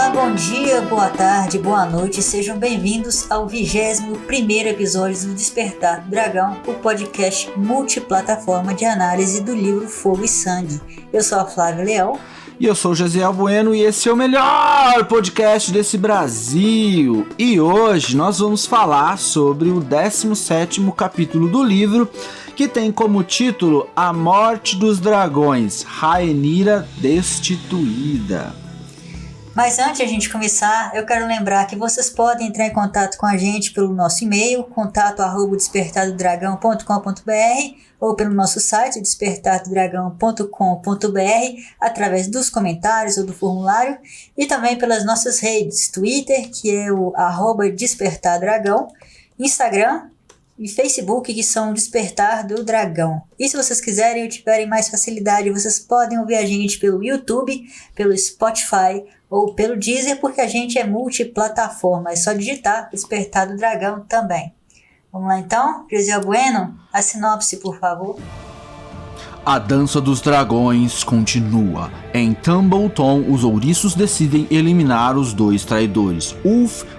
Olá, bom dia, boa tarde, boa noite, sejam bem-vindos ao 21º episódio do Despertar do Dragão, o podcast multiplataforma de análise do livro Fogo e Sangue. Eu sou a Flávia Leão. E eu sou o Josiel Bueno e esse é o melhor podcast desse Brasil. E hoje nós vamos falar sobre o 17º capítulo do livro, que tem como título A Morte dos Dragões, Rhaenyra Destituída. Mas antes de a gente começar, eu quero lembrar que vocês podem entrar em contato com a gente pelo nosso e-mail, contato@despertadodragão.com.br ou pelo nosso site, despertadodragão.com.br, através dos comentários ou do formulário, e também pelas nossas redes, Twitter, que é o @despertardragão, Instagram e Facebook, que são Despertar do Dragão. E se vocês quiserem ou tiverem mais facilidade, vocês podem ouvir a gente pelo YouTube, pelo Spotify ou pelo Deezer, porque a gente é multiplataforma. É só digitar Despertar do Dragão também. Vamos lá então? Josiel Bueno, a sinopse, por favor. A dança dos dragões continua. Em Tumbleton, os ouriços decidem eliminar os dois traidores,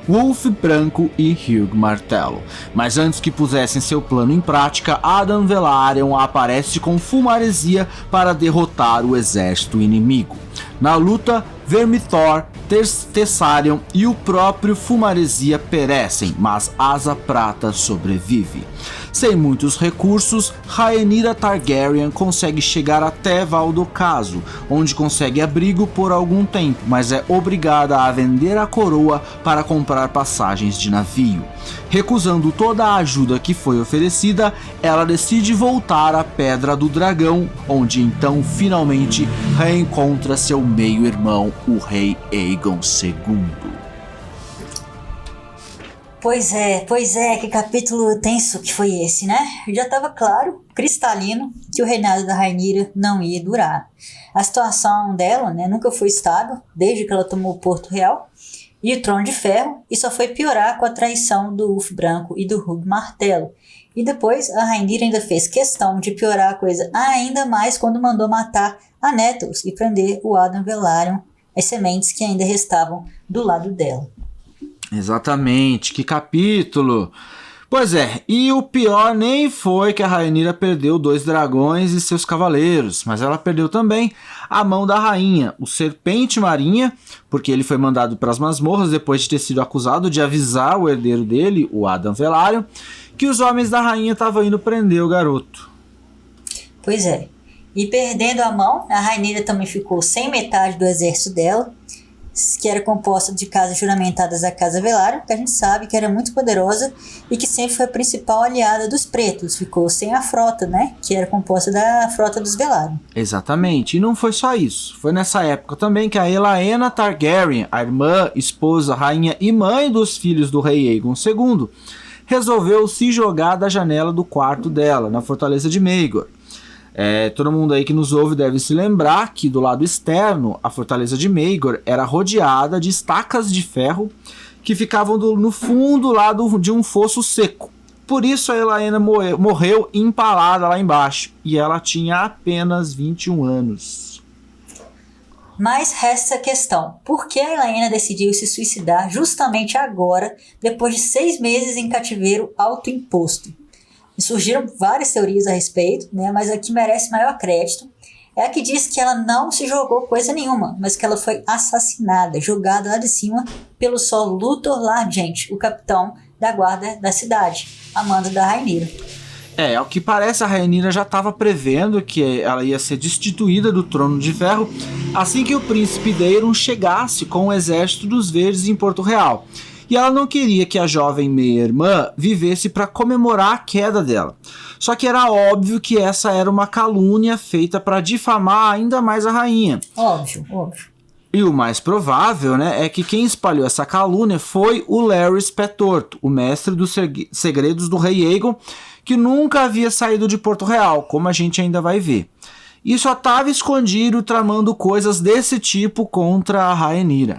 Wolf Branco e Hugh Martelo. Mas antes que pusessem seu plano em prática, Adan Velaryon aparece com fumaresia para derrotar o exército inimigo. Na luta, Vermithor, Tessarion e o próprio Fumaresia perecem, mas Asa Prata sobrevive. Sem muitos recursos, Rhaenyra Targaryen consegue chegar até Val d'Ocaso, onde consegue abrigo por algum tempo, mas é obrigada a vender a coroa para comprar passagens de navio. Recusando toda a ajuda que foi oferecida, ela decide voltar à Pedra do Dragão, onde então finalmente reencontra seu meio-irmão, o rei Aegon II. Pois é, que capítulo tenso que foi esse, né? Já estava claro, cristalino, que o reinado da Rhaenyra não ia durar. A situação dela, né, nunca foi estável, desde que ela tomou o Porto Real e o Trono de Ferro, e só foi piorar com a traição do Wolf Branco e do Hugh Martelo. E depois a Rhaenyra ainda fez questão de piorar a coisa ainda mais quando mandou matar a Nettos e prender o Adan Velaryon, as sementes que ainda restavam do lado dela. Exatamente, que capítulo! Pois é, e o pior nem foi que a Rhaenyra perdeu 2 dragões e seus cavaleiros, mas ela perdeu também a mão da rainha, o Serpente Marinha, porque ele foi mandado para as masmorras depois de ter sido acusado de avisar o herdeiro dele, o Adan Velaryon, que os homens da rainha estavam indo prender o garoto. Pois é, e perdendo a mão, a Rhaenyra também ficou sem metade do exército dela, que era composta de casas juramentadas da Casa Velaryon, que a gente sabe que era muito poderosa e que sempre foi a principal aliada dos pretos. Ficou sem a frota, né? Que era composta da frota dos Velaryon. Exatamente, e não foi só isso. Foi nessa época também que a Elaena Targaryen, a irmã, esposa, rainha e mãe dos filhos do rei Aegon II, resolveu se jogar da janela do quarto dela, na fortaleza de Maegor. Todo mundo aí que nos ouve deve se lembrar que do lado externo, a fortaleza de Maegor era rodeada de estacas de ferro que ficavam no fundo lá de um fosso seco. Por isso a Elaena morreu empalada lá embaixo, e ela tinha apenas 21 anos. Mas resta a questão, por que a Elaena decidiu se suicidar justamente agora, depois de 6 meses em cativeiro autoimposto? E surgiram várias teorias a respeito, né, mas a que merece maior crédito é a que diz que ela não se jogou coisa nenhuma, mas que ela foi assassinada, jogada lá de cima pelo Sol Luthor Largent, o capitão da guarda da cidade, a mando da Rhaenyra. Ao que parece, a Rhaenyra já estava prevendo que ela ia ser destituída do Trono de Ferro assim que o príncipe Daemon chegasse com o exército dos Verdes em Porto Real. E ela não queria que a jovem meia-irmã vivesse para comemorar a queda dela. Só que era óbvio que essa era uma calúnia feita para difamar ainda mais a rainha. Óbvio. E o mais provável, né, é que quem espalhou essa calúnia foi o Larys Petorto, o mestre dos segredos do rei Aegon, que nunca havia saído de Porto Real, como a gente ainda vai ver. E só estava escondido tramando coisas desse tipo contra a Rhaenyra.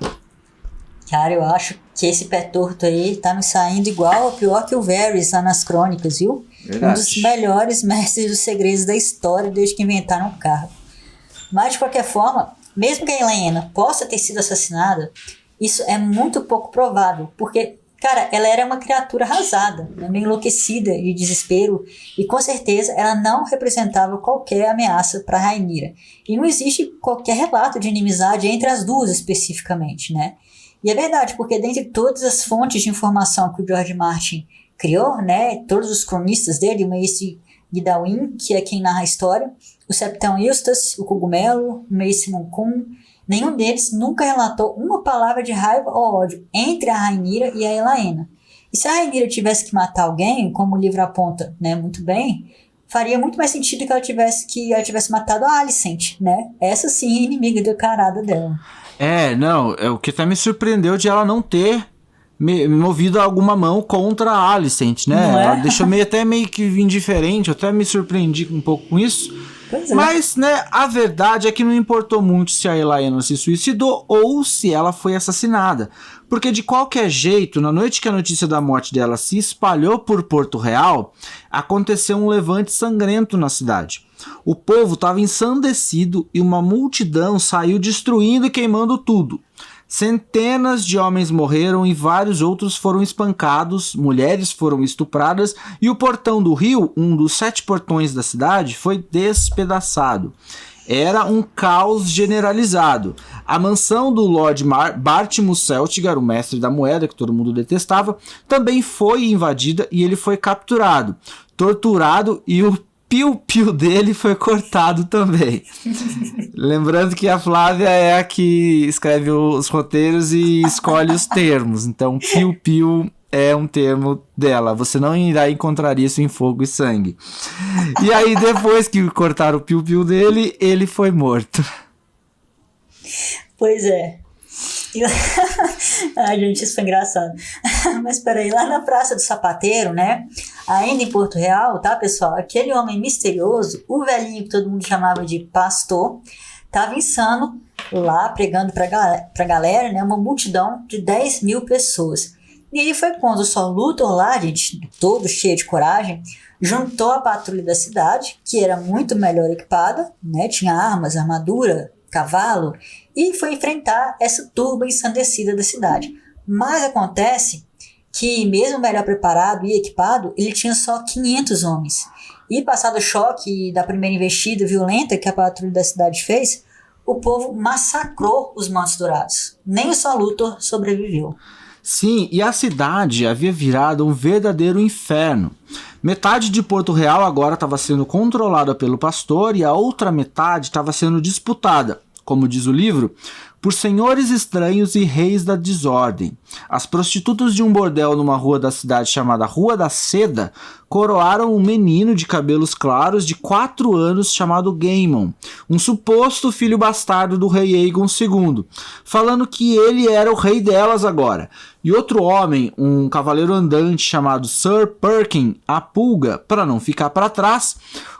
Cara, eu acho que esse pé torto aí tá me saindo igual ou pior que o Varys lá nas crônicas, viu? Verdade. Um dos melhores mestres dos segredos da história desde que inventaram o carro. Mas, de qualquer forma, mesmo que a Elaena possa ter sido assassinada, Isso é muito pouco provável, porque, cara, ela era uma criatura arrasada, né, meio enlouquecida de desespero, e com certeza ela não representava qualquer ameaça para Rhaenyra. E não existe qualquer relato de inimizade entre as duas especificamente, né? E é verdade, porque dentre todas as fontes de informação que o George Martin criou, né, todos os cronistas dele, o Mace Gidawin, que é quem narra a história, o Septão Eustace, o Cogumelo, o Mace Moncun, nenhum deles nunca relatou uma palavra de raiva ou ódio entre a Rhaenyra e a Elaena. E se a Rhaenyra tivesse que matar alguém, como o livro aponta, né, muito bem, faria muito mais sentido que ela tivesse matado a Alicent, né? Essa sim é inimiga declarada dela. Não, o que até me surpreendeu de ela não ter movido alguma mão contra a Alicent, né? Ela deixou até meio que indiferente, eu até me surpreendi um pouco com isso. Pois é. Mas, né, a verdade é que não importou muito se a Elaena se suicidou ou se ela foi assassinada. Porque de qualquer jeito, na noite que a notícia da morte dela se espalhou por Porto Real, aconteceu um levante sangrento na cidade. O povo estava ensandecido e uma multidão saiu destruindo e queimando tudo. Centenas de homens morreram e vários outros foram espancados, mulheres foram estupradas e o portão do rio, um dos 7 portões da cidade, foi despedaçado. Era um caos generalizado. A mansão do Lord Bartimus Celtigar, o mestre da moeda, que todo mundo detestava, também foi invadida e ele foi capturado, torturado e o piu-piu dele foi cortado também. Lembrando que a Flávia é a que escreve os roteiros e escolhe os termos. Então, piu-piu é um termo dela. Você não irá encontrar isso em Fogo e Sangue. E aí, depois que cortaram o piu-piu dele, ele foi morto. Pois é. Ai, gente, isso foi engraçado. Mas peraí, lá na Praça do Sapateiro, né? Ainda em Porto Real, tá, pessoal? Aquele homem misterioso, o velhinho que todo mundo chamava de pastor, tava insano lá, pregando pra galera, né? Uma multidão de 10 mil pessoas. E ele foi quando o Sr. Luthor lá, gente, todo cheio de coragem, juntou a patrulha da cidade, que era muito melhor equipada, né? Tinha armas, armadura, cavalo, e foi enfrentar essa turba ensandecida da cidade. Mas acontece que, mesmo melhor preparado e equipado, ele tinha só 500 homens. E passado o choque da primeira investida violenta que a patrulha da cidade fez, o povo massacrou os Mantos Dourados. Nem o Sr. Luthor sobreviveu. Sim, e a cidade havia virado um verdadeiro inferno. Metade de Porto Real agora estava sendo controlada pelo pastor e a outra metade estava sendo disputada, como diz o livro, por senhores estranhos e reis da desordem. As prostitutas de um bordel numa rua da cidade chamada Rua da Seda coroaram um menino de cabelos claros de 4 anos chamado Gaemon, um suposto filho bastardo do rei Aegon II, falando que ele era o rei delas agora. E outro homem, um cavaleiro andante chamado Sir Perkin, a Pulga, para não ficar para trás,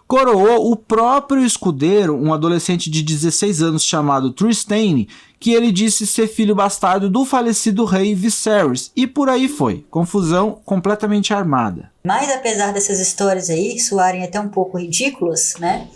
coroou o próprio escudeiro, um adolescente de 16 anos chamado Trystane, que ele disse ser filho bastardo do falecido rei Viserys, e por aí foi, confusão completamente armada. Mas apesar dessas histórias aí soarem até um pouco ridículas, né,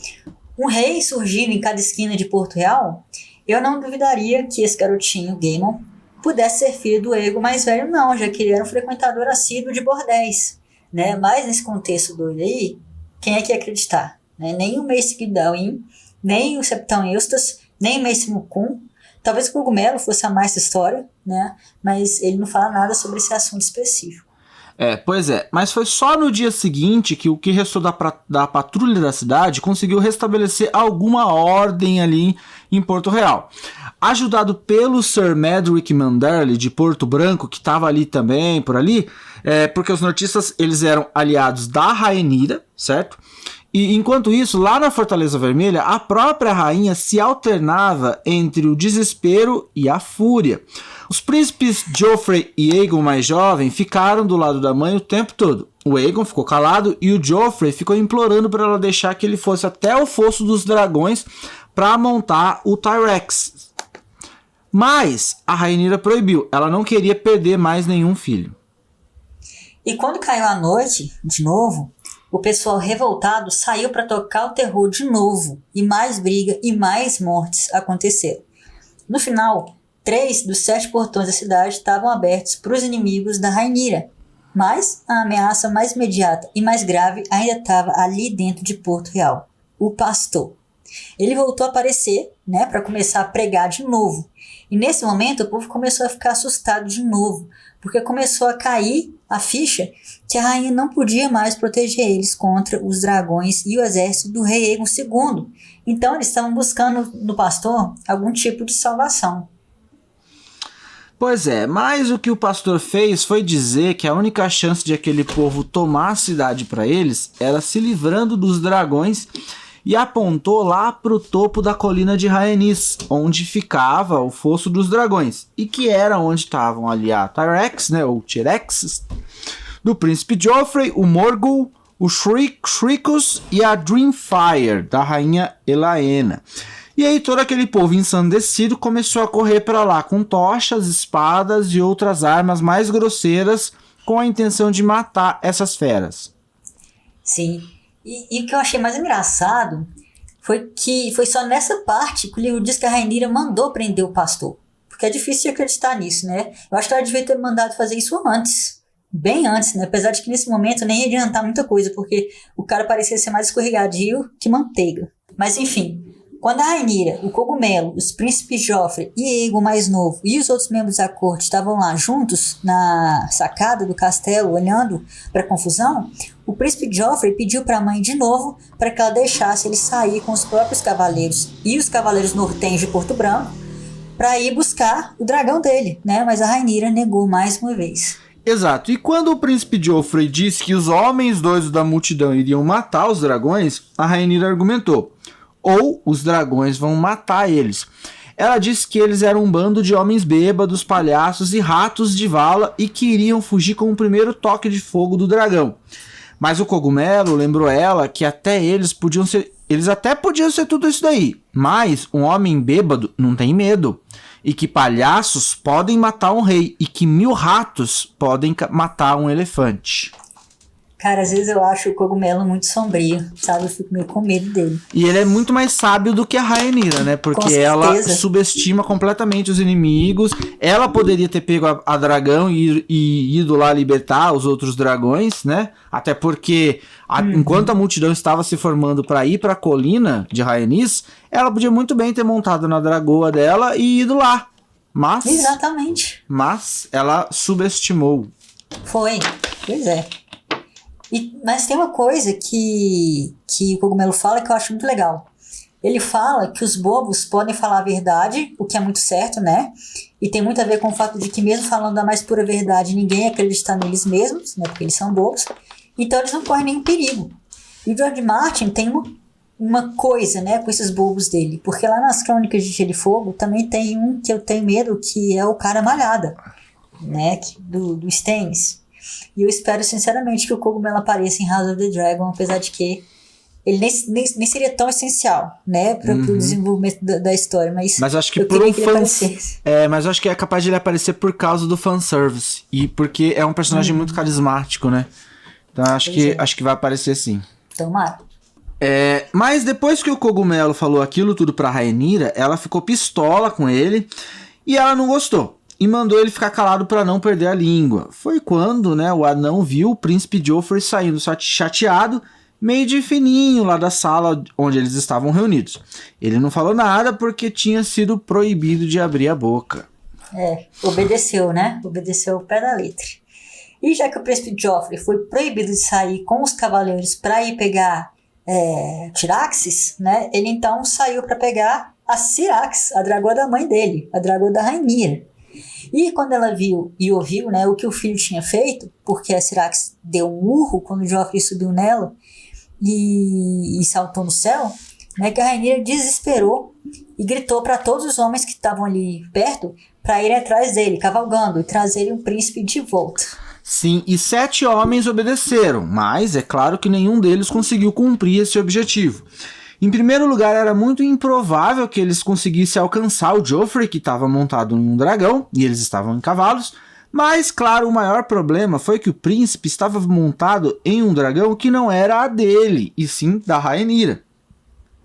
um rei surgindo em cada esquina de Porto Real, eu não duvidaria que esse garotinho, Gaemon, pudesse ser filho do Aegon mais velho não, já que ele era um frequentador assíduo de bordéis, né, mas nesse contexto doido aí, quem é que ia acreditar? Né? Nem o Mace Gidawin, nem o Septão Eustace, nem o Mace Moncun. Talvez o Cogumelo fosse a mais essa história, né? Mas ele não fala nada sobre esse assunto específico. Pois é, mas foi só no dia seguinte que o que restou da patrulha da cidade conseguiu restabelecer alguma ordem ali em Porto Real. Ajudado pelo Sir Medrick Manderly de Porto Branco, que estava ali também, por ali, porque os nortistas eles eram aliados da Rhaenyra, certo? E enquanto isso, lá na Fortaleza Vermelha, a própria rainha se alternava entre o desespero e a fúria. Os príncipes Joffrey e Aegon mais jovem ficaram do lado da mãe o tempo todo. O Aegon ficou calado e o Joffrey ficou implorando para ela deixar que ele fosse até o Fosso dos Dragões para montar o Tyrex. Mas a Rhaenyra proibiu, ela não queria perder mais nenhum filho. E quando caiu a noite, de novo, o pessoal revoltado saiu para tocar o terror de novo, e mais briga e mais mortes aconteceram. No final, 3 dos 7 portões da cidade estavam abertos para os inimigos da Rhaenyra, mas a ameaça mais imediata e mais grave ainda estava ali dentro de Porto Real, o pastor. Ele voltou a aparecer, né, para começar a pregar de novo. E nesse momento o povo começou a ficar assustado de novo, porque começou a cair a ficha que a rainha não podia mais proteger eles contra os dragões e o exército do rei Aegon II. Então eles estavam buscando no pastor algum tipo de salvação. Pois é, mas o que o pastor fez foi dizer que a única chance de aquele povo tomar a cidade para eles era se livrando dos dragões, e apontou lá para o topo da colina de Rhaenys, onde ficava o Fosso dos Dragões, e que era onde estavam ali a Tyrex, né, ou Tyrex, do príncipe Joffrey, o Morgul, o Shriekus e a Dreamfire, da rainha Elaena. E aí todo aquele povo ensandecido começou a correr para lá com tochas, espadas e outras armas mais grosseiras, com a intenção de matar essas feras. Sim. E o que eu achei mais engraçado foi que foi só nessa parte que o livro diz que a Rhaenyra mandou prender o pastor. Porque é difícil de acreditar nisso, né? Eu acho que ela devia ter mandado fazer isso antes. Bem antes, né? Apesar de que nesse momento nem ia adiantar muita coisa, porque o cara parecia ser mais escorregadio que manteiga. Mas enfim, quando a Rhaenyra, o Cogumelo, os príncipes Joffrey e Aegon mais novo e os outros membros da corte estavam lá juntos na sacada do castelo olhando para a confusão, o príncipe Joffrey pediu para a mãe de novo para que ela deixasse ele sair com os próprios cavaleiros e os cavaleiros nortenhos de Porto Branco para ir buscar o dragão dele, né? Mas a Rhaenyra negou mais uma vez. Exato, e quando o príncipe Joffrey disse que os homens doidos da multidão iriam matar os dragões, a Rhaenyra argumentou: ou os dragões vão matar eles. Ela disse que eles eram um bando de homens bêbados, palhaços e ratos de vala e que iriam fugir com o primeiro toque de fogo do dragão. Mas o Cogumelo lembrou ela que até eles até podiam ser tudo isso daí, mas um homem bêbado não tem medo, e que palhaços podem matar um rei, e que 1000 ratos podem matar um elefante. Cara, às vezes eu acho o Cogumelo muito sombrio, sabe? Eu fico meio com medo dele. E ele é muito mais sábio do que a Rhaenyra, né? Porque ela subestima completamente os inimigos. Ela poderia ter pego a dragão e ido lá libertar os outros dragões, né? Até porque, enquanto a multidão estava se formando para ir para a colina de Rhaenys, ela podia muito bem ter montado na dragoa dela e ido lá. Mas... Exatamente. Mas ela subestimou. Foi, pois é. Mas tem uma coisa que o Cogumelo fala que eu acho muito legal. Ele fala que os bobos podem falar a verdade, o que é muito certo, né? E tem muito a ver com o fato de que mesmo falando a mais pura verdade, ninguém acredita neles mesmos, né? Porque eles são bobos. Então eles não correm nenhum perigo. E o George Martin tem uma coisa, né, com esses bobos dele. Porque lá nas Crônicas de Gelo e Fogo também tem um que eu tenho medo, que é o cara malhada, né? Do Stannis. E eu espero sinceramente que o Cogumelo apareça em House of the Dragon, apesar de que ele nem seria tão essencial, né, para o desenvolvimento da história, mas acho que eu queria que ele aparecesse. Mas eu acho que é capaz de ele aparecer por causa do fanservice, e porque é um personagem muito carismático, né? Então acho que vai aparecer sim. Tomara. Mas depois que o Cogumelo falou aquilo tudo pra Rhaenyra, ela ficou pistola com ele e ela não gostou. E mandou ele ficar calado para não perder a língua. Foi quando, né, o anão viu o príncipe Joffrey saindo chateado, meio de fininho lá da sala onde eles estavam reunidos. Ele não falou nada porque tinha sido proibido de abrir a boca. Obedeceu, né? Obedeceu o pé da letra. E já que o príncipe Joffrey foi proibido de sair com os cavaleiros para ir pegar Tyraxes, né? Ele então saiu para pegar a Syrax, a dragoa da mãe dele, a dragoa da Rhaenyra. E quando ela viu e ouviu, né, o que o filho tinha feito, porque a Syrax deu um urro quando o Joffrey subiu nela e saltou no céu, né, que a Rhaenyra desesperou e gritou para todos os homens que estavam ali perto para irem atrás dele, cavalgando, e trazerem o príncipe de volta. Sim, e 7 homens obedeceram, mas é claro que nenhum deles conseguiu cumprir esse objetivo. Em primeiro lugar, era muito improvável que eles conseguissem alcançar o Joffrey, que estava montado em um dragão, e eles estavam em cavalos. Mas, claro, o maior problema foi que o príncipe estava montado em um dragão que não era a dele, e sim da Rhaenyra.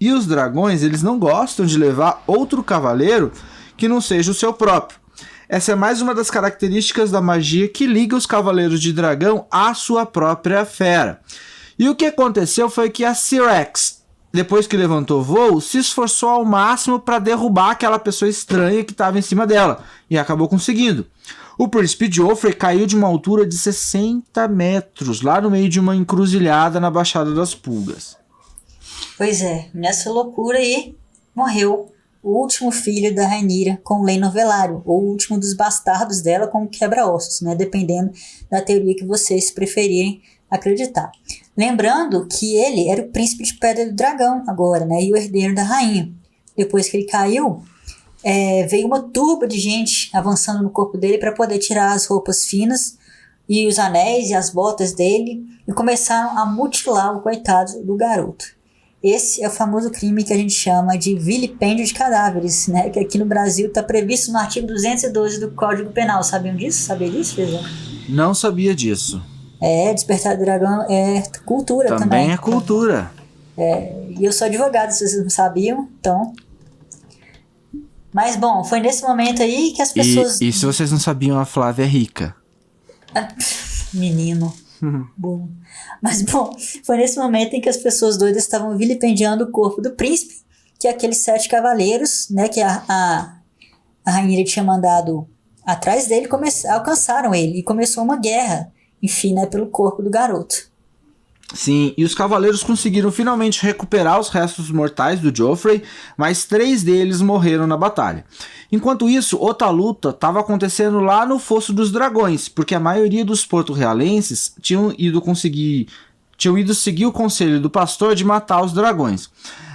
E os dragões, eles não gostam de levar outro cavaleiro que não seja o seu próprio. Essa é mais uma das características da magia que liga os Cavaleiros de Dragão à sua própria fera. E o que aconteceu foi que a Syrax, depois que levantou voo, se esforçou ao máximo para derrubar aquela pessoa estranha que estava em cima dela, e acabou conseguindo. O príncipe Joffrey caiu de uma altura de 60 metros, lá no meio de uma encruzilhada na Baixada das Pulgas. Pois é, nessa loucura aí, morreu o último filho da Rhaenyra com o Laenor Velaryon, ou o último dos bastardos dela com o quebra-ossos, né? Dependendo da teoria que vocês preferirem acreditar. Lembrando que ele era o príncipe de Pedra do Dragão agora, né? E o herdeiro da rainha. Depois que ele caiu, veio uma turba de gente avançando no corpo dele para poder tirar as roupas finas e os anéis e as botas dele e começaram a mutilar o coitado do garoto. Esse é o famoso crime que a gente chama de vilipêndio de cadáveres, né? Que aqui no Brasil está previsto no artigo 212 do Código Penal. Sabiam disso? Sabia disso, Feijão? Não sabia disso. Despertar do Dragão é cultura também. Também é cultura. E eu sou advogado, se vocês não sabiam, então... Mas, bom, foi nesse momento aí que as pessoas... E se vocês não sabiam, a Flávia é rica. Menino. Bom. Mas, bom, foi nesse momento em que as pessoas doidas estavam vilipendiando o corpo do príncipe, que aqueles 7 cavaleiros, né, que a Rhaenyra tinha mandado atrás dele, alcançaram ele, e começou uma guerra, enfim, né, pelo corpo do garoto. Sim, e os cavaleiros conseguiram finalmente recuperar os restos mortais do Joffrey, mas 3 deles morreram na batalha. Enquanto isso, outra luta estava acontecendo lá no Fosso dos Dragões, porque a maioria dos porto-realenses tinham ido seguir o conselho do pastor de matar os dragões.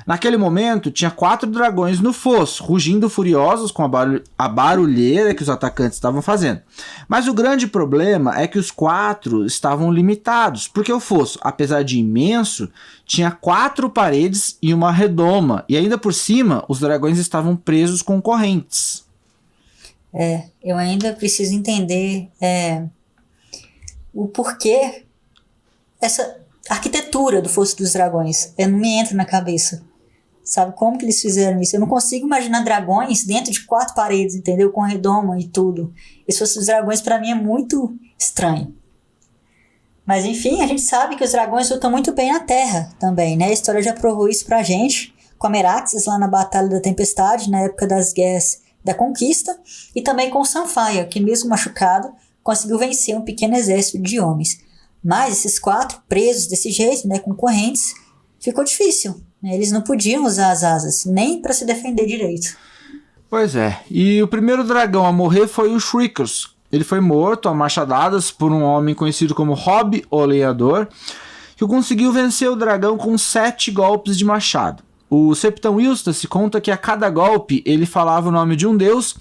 Naquele momento, tinha 4 dragões no fosso, rugindo furiosos com a barulheira que os atacantes estavam fazendo. Mas o grande problema é que os 4 estavam limitados, porque o fosso, apesar de imenso, tinha 4 paredes e uma redoma, e ainda por cima, os dragões estavam presos com correntes. Eu ainda preciso entender o porquê essa arquitetura do Fosso dos Dragões. Não me entra na cabeça. Sabe como que eles fizeram isso? Eu não consigo imaginar dragões dentro de 4 paredes, entendeu? Com redoma e tudo. Esse Fosso dos Dragões pra mim é muito estranho. Mas enfim, a gente sabe que os dragões lutam muito bem na Terra também, né? A história já provou isso pra gente, com a Meraxes lá na Batalha da Tempestade, na época das guerras da Conquista, e também com o Sunfire, que mesmo machucado, conseguiu vencer um pequeno exército de homens. Mas esses 4 presos desse jeito, né, com correntes, ficou difícil. Eles não podiam usar as asas, nem para se defender direito. Pois é, e o primeiro dragão a morrer foi o Shriekers. Ele foi morto a machadadas por um homem conhecido como Robb, o Lenhador, que conseguiu vencer o dragão com 7 golpes de machado. O Septão Eustace conta que a cada golpe ele falava o nome de um deus,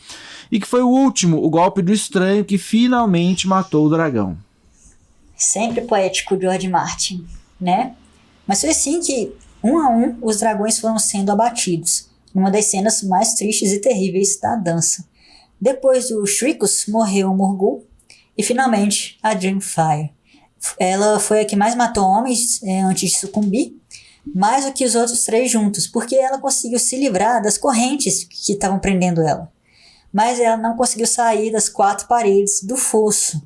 e que foi o último, o golpe do estranho, que finalmente matou o dragão. Sempre poético, George Martin, né? Mas foi assim que, um a um, os dragões foram sendo abatidos, numa das cenas mais tristes e terríveis da dança. Depois do Shriekos, morreu o Morgul, e finalmente a Dreamfire. Ela foi a que mais matou homens antes de sucumbir, mais do que os outros 3 juntos, porque ela conseguiu se livrar das correntes que estavam prendendo ela. Mas ela não conseguiu sair das 4 paredes do fosso,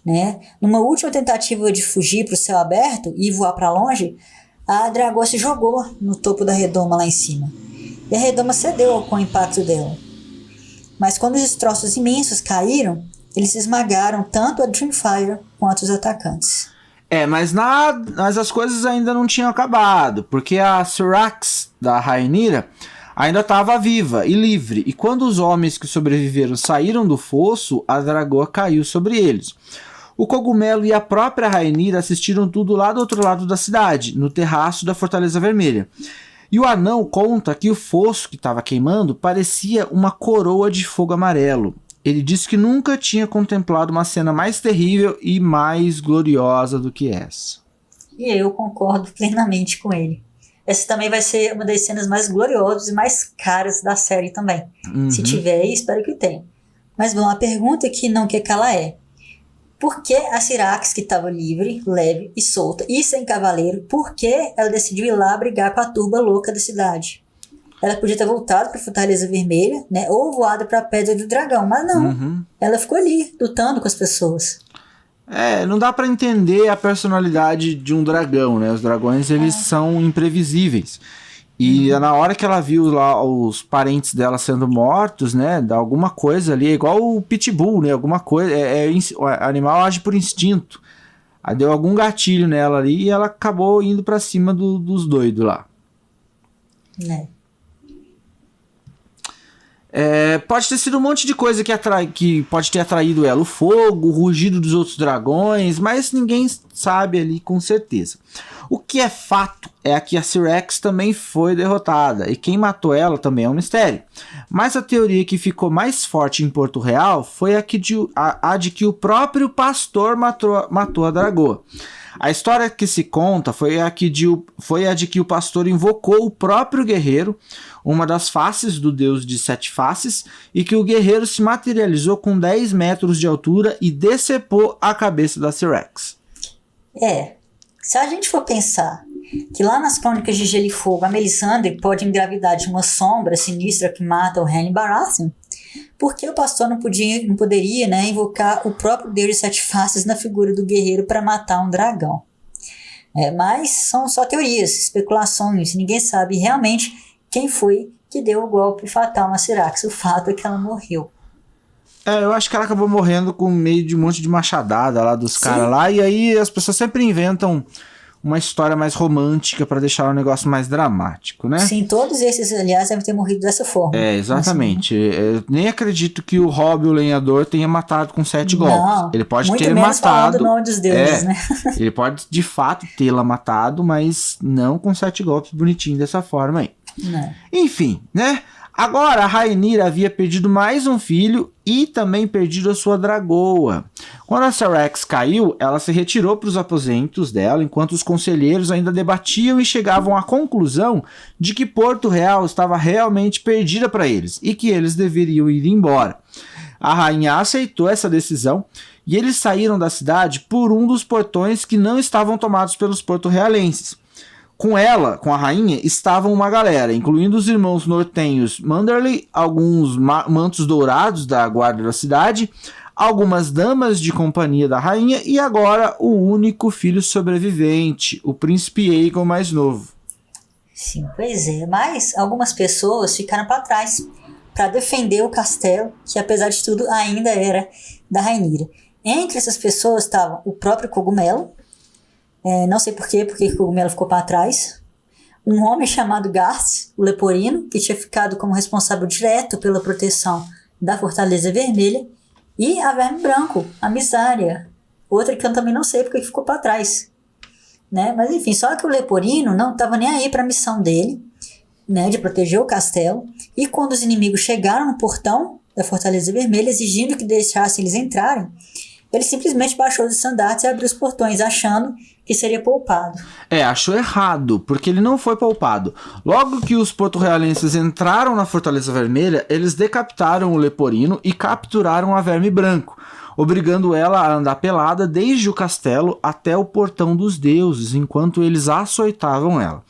né? Numa última tentativa de fugir para o céu aberto e voar para longe, a Dragoa se jogou no topo da redoma lá em cima. E a redoma cedeu com o impacto dela. Mas quando os destroços imensos caíram, eles esmagaram tanto a Dreamfire quanto os atacantes. Mas as coisas ainda não tinham acabado, porque a Syrax da Rhaenyra ainda estava viva e livre, e quando os homens que sobreviveram saíram do fosso, a Dragoa caiu sobre eles. O Cogumelo e a própria Rhaenyra assistiram tudo lá do outro lado da cidade, no terraço da Fortaleza Vermelha. E o anão conta que o fosso que estava queimando parecia uma coroa de fogo amarelo. Ele disse que nunca tinha contemplado uma cena mais terrível e mais gloriosa do que essa. E eu concordo plenamente com ele. Essa também vai ser uma das cenas mais gloriosas e mais caras da série também. Se tiver aí, espero que tenha. Mas bom, a pergunta que não quer calar é: por que a Syrax, que estava livre, leve e solta e sem cavaleiro, por que ela decidiu ir lá brigar com a turba louca da cidade? ela podia ter voltado para a Fortaleza Vermelha, né? Ou voado para a Pedra do Dragão, mas não. Ela ficou ali, lutando com as pessoas. Não dá pra entender a personalidade de um dragão, né? Os dragões, eles são imprevisíveis. E na hora que ela viu lá os parentes dela sendo mortos, né? Dá alguma coisa ali, é igual o pitbull, né? Alguma coisa, o animal age por instinto. Aí deu algum gatilho nela ali e ela acabou indo pra cima dos doidos lá. Pode ter sido um monte de coisa que pode ter atraído ela. O fogo, o rugido dos outros dragões, mas ninguém sabe ali com certeza. O que é fato é que a Syrax também foi derrotada, e quem matou ela também é um mistério. Mas a teoria que ficou mais forte em Porto Real foi a de que o próprio pastor matou a dragoa. A história que se conta foi a de que o pastor invocou o próprio guerreiro, uma das faces do deus de 7 faces, e que o guerreiro se materializou com 10 metros de altura e decepou a cabeça da Syrax. Se a gente for pensar que lá nas Crônicas de Gelo e Fogo a Melisandre pode engravidar de uma sombra sinistra que mata o Rhaenyra Baratheon, por que o pastor não poderia, né, invocar o próprio Deus de 7 faces na figura do guerreiro para matar um dragão? Mas são só teorias, especulações, ninguém sabe realmente quem foi que deu o golpe fatal na Syrax. O fato é que ela morreu. Eu acho que ela acabou morrendo com meio de um monte de machadada lá dos caras lá, e aí as pessoas sempre inventam uma história mais romântica pra deixar o negócio mais dramático, né? Sim, todos esses, aliás, devem ter morrido dessa forma. Exatamente. Eu nem acredito que o Robb, o lenhador, tenha matado com 7 golpes. Ele pode ter matado. O nome dos deuses, né? Ele pode, de fato, tê-la matado, mas não com 7 golpes bonitinho dessa forma aí. Não. Enfim, né? Agora, a Rhaenyra havia perdido mais um filho e também perdido a sua dragoa. Quando a Syrax caiu, ela se retirou para os aposentos dela, enquanto os conselheiros ainda debatiam e chegavam à conclusão de que Porto Real estava realmente perdida para eles e que eles deveriam ir embora. A rainha aceitou essa decisão e eles saíram da cidade por um dos portões que não estavam tomados pelos porto-realenses. Com ela, com a rainha, estavam uma galera, incluindo os irmãos nortenhos Manderly, alguns mantos dourados da guarda da cidade, algumas damas de companhia da rainha e agora o único filho sobrevivente, o príncipe Aegon mais novo. Sim, pois é, mas algumas pessoas ficaram para trás para defender o castelo, que apesar de tudo ainda era da Rhaenyra. Entre essas pessoas estavam o próprio Cogumelo, não sei porque o Cogumelo ficou para trás. Um homem chamado Garth, o Leporino, que tinha ficado como responsável direto pela proteção da Fortaleza Vermelha. E a Verme Branco, a Mysaria, outra que eu também não sei porque ficou para trás. Né? Mas enfim, só que o Leporino não estava nem aí para a missão dele, né, de proteger o castelo. E quando os inimigos chegaram no portão da Fortaleza Vermelha, exigindo que deixassem eles entrarem, ele simplesmente baixou os estandartes e abriu os portões, achando que seria poupado. Achou errado, porque ele não foi poupado. Logo que os porto-realenses entraram na Fortaleza Vermelha, eles decapitaram o Leporino e capturaram a Verme Branco, obrigando ela a andar pelada desde o castelo até o Portão dos Deuses, enquanto eles açoitavam ela.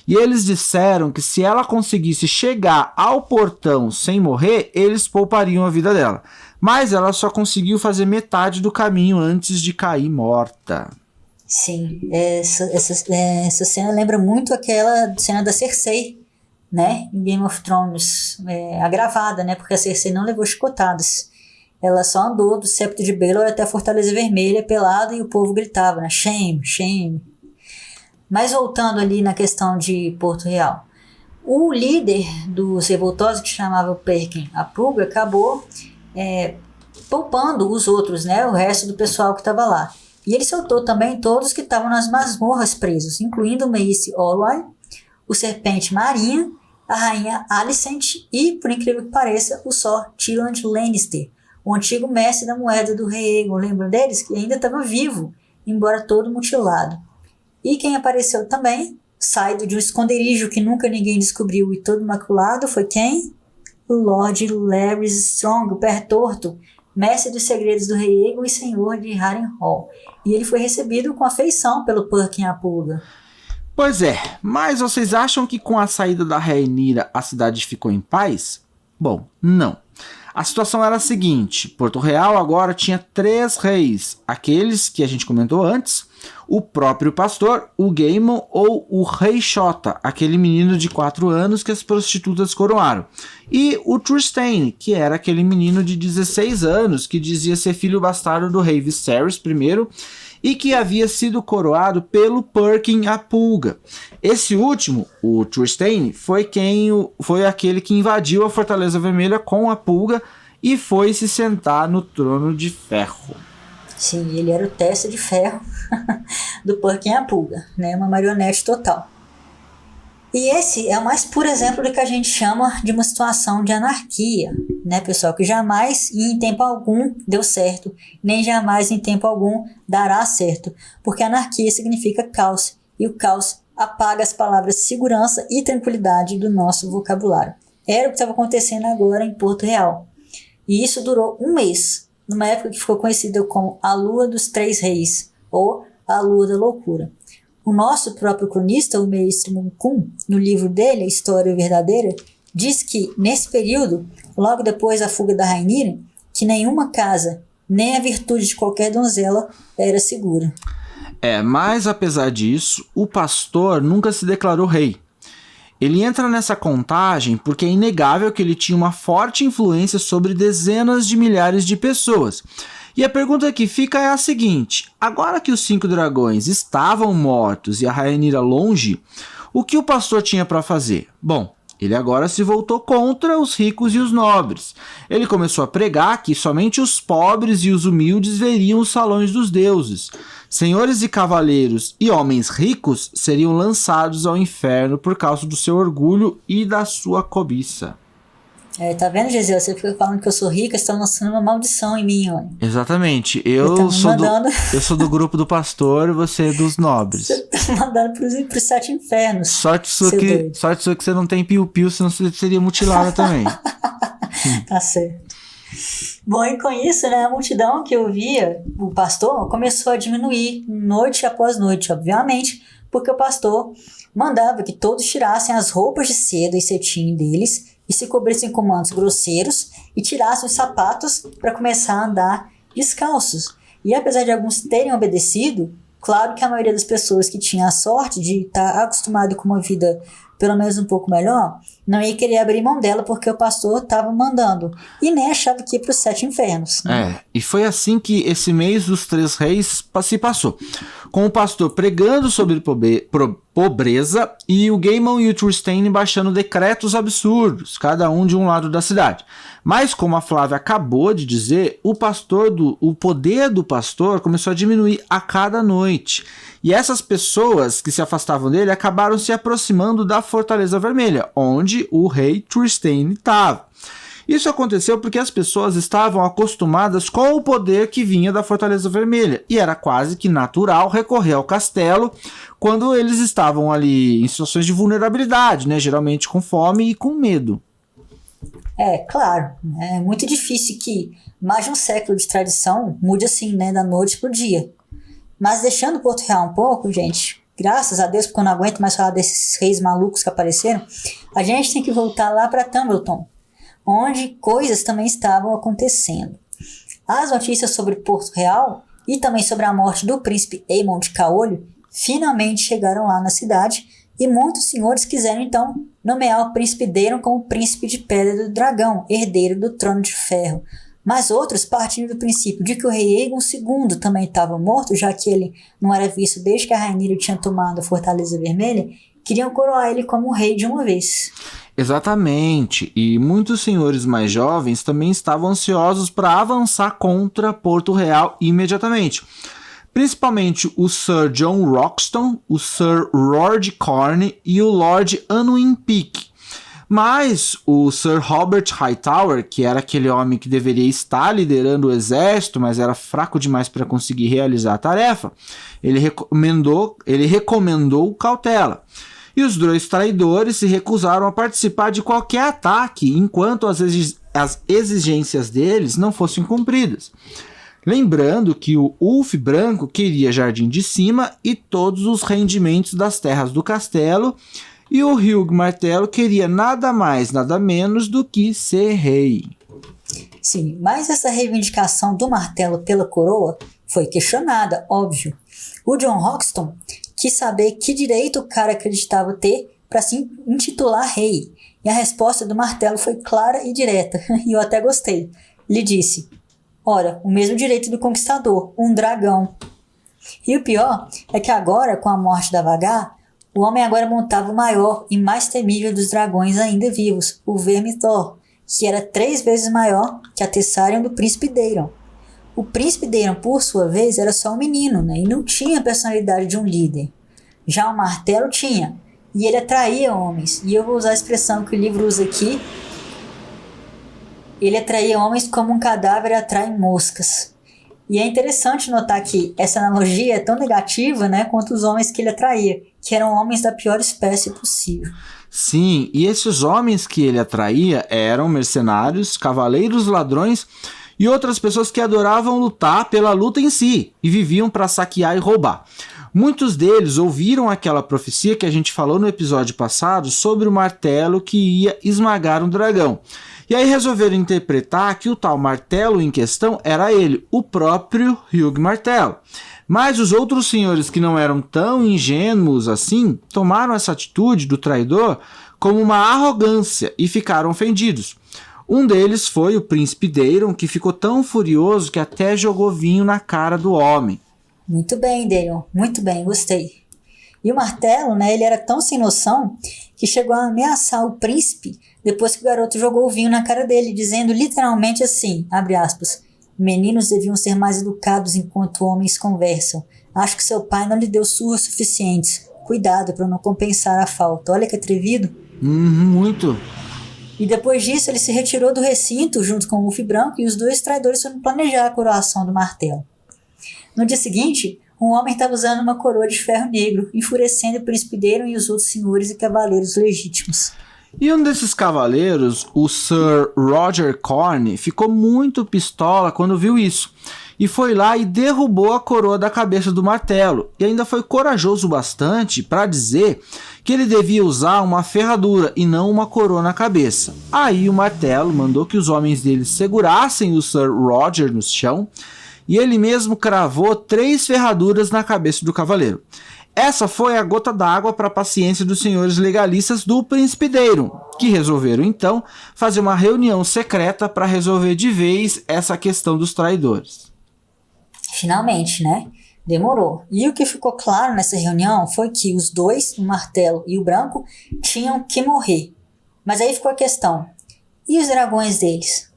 E eles disseram que se ela conseguisse chegar ao portão sem morrer, eles poupariam a vida dela. Mas ela só conseguiu fazer metade do caminho antes de cair morta. Sim, essa cena lembra muito aquela cena da Cersei, né, em Game of Thrones, agravada, né, porque a Cersei não levou chicotadas. Ela só andou do septo de Baelor até a Fortaleza Vermelha pelada e o povo gritava, né, shame, shame. Mas voltando ali na questão de Porto Real, o líder dos revoltosos, que chamava Perkin a Pulga, acabou poupando os outros, né, o resto do pessoal que estava lá. E ele soltou também todos que estavam nas masmorras presos, incluindo o Mace Oloy, o Serpente Marinha, a Rainha Alicent e, por incrível que pareça, o Sir Tyrion Lannister, o antigo mestre da moeda do rei Aegon. Lembram deles? Que ainda estava vivo, embora todo mutilado. E quem apareceu também, saído de um esconderijo que nunca ninguém descobriu e todo maculado, foi quem? O Lord Larys Strong, o pé torto, mestre dos segredos do rei Aegon e senhor de Harrenhal. E ele foi recebido com afeição pelo Perkin a Pulga. Pois é, mas vocês acham que com a saída da Rhaenyra a cidade ficou em paz? Bom, não. A situação era a seguinte: Porto Real agora tinha 3 reis, aqueles que a gente comentou antes, o próprio pastor, o Gaemon ou o rei Xota, aquele menino de 4 anos que as prostitutas coroaram, e o Trystane, que era aquele menino de 16 anos que dizia ser filho bastardo do rei Viserys I e que havia sido coroado pelo Perkin a Pulga. Esse último, o Trystane, foi aquele que invadiu a Fortaleza Vermelha com a Pulga e foi se sentar no trono de ferro. Sim, ele era o testa de ferro do Perkin a Pulga, né? Uma marionete total. E esse é o mais puro exemplo do que a gente chama de uma situação de anarquia, né, pessoal? Que jamais e em tempo algum deu certo, nem jamais em tempo algum dará certo, porque anarquia significa caos, e o caos apaga as palavras segurança e tranquilidade do nosso vocabulário. Era o que estava acontecendo agora em Porto Real. E isso durou um mês, numa época que ficou conhecida como a Lua dos Três Reis, ou a Lua da Loucura. O nosso próprio cronista, o Maestro Moncun, no livro dele, A História Verdadeira, diz que, nesse período, logo depois da fuga da Rhaenyra, que nenhuma casa, nem a virtude de qualquer donzela era segura. Mas apesar disso, o pastor nunca se declarou rei. Ele entra nessa contagem porque é inegável que ele tinha uma forte influência sobre dezenas de milhares de pessoas. E a pergunta que fica é a seguinte: agora que os 5 dragões estavam mortos e a Rhaenyra longe, o que o pastor tinha para fazer? Bom, ele agora se voltou contra os ricos e os nobres. Ele começou a pregar que somente os pobres e os humildes veriam os salões dos deuses. Senhores e cavaleiros e homens ricos seriam lançados ao inferno por causa do seu orgulho e da sua cobiça. Tá vendo, Gisele? Você fica falando que eu sou rica, estão lançando uma maldição em mim, olha. Exatamente. Eu sou do grupo do pastor e você é dos nobres. Você tá mandando pros 7 infernos. Sorte sua que você não tem piu-piu, senão você seria mutilada também. Tá certo. Bom, e com isso, né, a multidão que eu via, o pastor, começou a diminuir noite após noite, obviamente, porque o pastor mandava que todos tirassem as roupas de seda e cetim deles e se cobrissem com mantos grosseiros e tirassem os sapatos para começar a andar descalços. E apesar de alguns terem obedecido, claro que a maioria das pessoas que tinha a sorte de estar acostumado com uma vida pelo menos um pouco melhor, não ia querer abrir mão dela porque o pastor estava mandando. E nem achava que ia para os 7 infernos. Né? E foi assim que esse mês dos 3 reis se passou. Com o pastor pregando sobre pobreza e o Gaemon e o Trystane baixando decretos absurdos, cada um de um lado da cidade. Mas, como a Flávia acabou de dizer, o poder do pastor começou a diminuir a cada noite. E essas pessoas que se afastavam dele acabaram se aproximando da Fortaleza Vermelha, onde o rei Trystane estava. Isso aconteceu porque as pessoas estavam acostumadas com o poder que vinha da Fortaleza Vermelha, e era quase que natural recorrer ao castelo quando eles estavam ali em situações de vulnerabilidade, né? Geralmente com fome e com medo. Claro, é muito difícil que mais de um século de tradição mude assim, né, da noite pro dia. Mas deixando Porto Real um pouco, gente, graças a Deus, porque eu não aguento mais falar desses reis malucos que apareceram, a gente tem que voltar lá para Tumbleton, onde coisas também estavam acontecendo. As notícias sobre Porto Real e também sobre a morte do príncipe Aemon de Caolho finalmente chegaram lá na cidade, e muitos senhores quiseram então nomear o príncipe Daemon como príncipe de Pedra do Dragão, herdeiro do trono de ferro. Mas outros, partindo do princípio de que o rei Aegon II também estava morto, já que ele não era visto desde que a Rhaenyra tinha tomado a Fortaleza Vermelha, queriam coroar ele como rei de uma vez. Exatamente, e muitos senhores mais jovens também estavam ansiosos para avançar contra Porto Real imediatamente. Principalmente o Sir John Roxton, o Sir Roard Corne e o Lord Anwin Peake. Mas o Sir Robert Hightower, que era aquele homem que deveria estar liderando o exército, mas era fraco demais para conseguir realizar a tarefa, ele recomendou cautela. E os 2 traidores se recusaram a participar de qualquer ataque enquanto as exigências deles não fossem cumpridas. Lembrando que o Ulf Branco queria Jardim de Cima e todos os rendimentos das terras do castelo, e o Hugh Martelo queria nada mais, nada menos do que ser rei. Sim, mas essa reivindicação do martelo pela coroa foi questionada, óbvio. O John Hoxton quis saber que direito o cara acreditava ter para se intitular rei, e a resposta do martelo foi clara e direta, e eu até gostei. Ele disse: ora, o mesmo direito do conquistador, um dragão. E o pior é que agora, com a morte da Vagar, o homem agora montava o maior e mais temível dos dragões ainda vivos, o Vermithor, que era 3 vezes maior que a Tessarion do Príncipe Daeron. O Príncipe Daeron, por sua vez, era só um menino, né, e não tinha a personalidade de um líder. Já o Martelo tinha, e ele atraía homens, e eu vou usar a expressão que o livro usa aqui: ele atraía homens como um cadáver atrai moscas. E é interessante notar que essa analogia é tão negativa, né, quanto os homens que ele atraía, que eram homens da pior espécie possível. Sim, e esses homens que ele atraía eram mercenários, cavaleiros, ladrões e outras pessoas que adoravam lutar pela luta em si e viviam para saquear e roubar. Muitos deles ouviram aquela profecia que a gente falou no episódio passado sobre o martelo que ia esmagar um dragão. E aí resolveram interpretar que o tal martelo em questão era ele, o próprio Hugh Martell. Mas os outros senhores que não eram tão ingênuos assim, tomaram essa atitude do traidor como uma arrogância e ficaram ofendidos. Um deles foi o príncipe Daeron, que ficou tão furioso que até jogou vinho na cara do homem. Muito bem, Daeron, muito bem, gostei. E o martelo, né, ele era tão sem noção que chegou a ameaçar o príncipe depois que o garoto jogou o vinho na cara dele, dizendo literalmente assim, abre aspas, meninos deviam ser mais educados enquanto homens conversam. Acho que seu pai não lhe deu surras suficientes. Cuidado para não compensar a falta. Olha que atrevido. Muito. E depois disso ele se retirou do recinto junto com o Ulf Branco e os 2 traidores foram planejar a coroação do martelo. No dia seguinte, um homem estava usando uma coroa de ferro negro, enfurecendo o príncipe Daeron e os outros senhores e cavaleiros legítimos. E um desses cavaleiros, o Sir Roger Corne, ficou muito pistola quando viu isso. E foi lá e derrubou a coroa da cabeça do martelo. E ainda foi corajoso bastante para dizer que ele devia usar uma ferradura e não uma coroa na cabeça. Aí o martelo mandou que os homens dele segurassem o Sir Roger no chão e ele mesmo cravou 3 ferraduras na cabeça do cavaleiro. Essa foi a gota d'água para a paciência dos senhores legalistas do Príncipe Daeron, que resolveram então fazer uma reunião secreta para resolver de vez essa questão dos traidores. Finalmente, né? Demorou. E o que ficou claro nessa reunião foi que os 2, o martelo e o branco, tinham que morrer. Mas aí ficou a questão, e os dragões deles?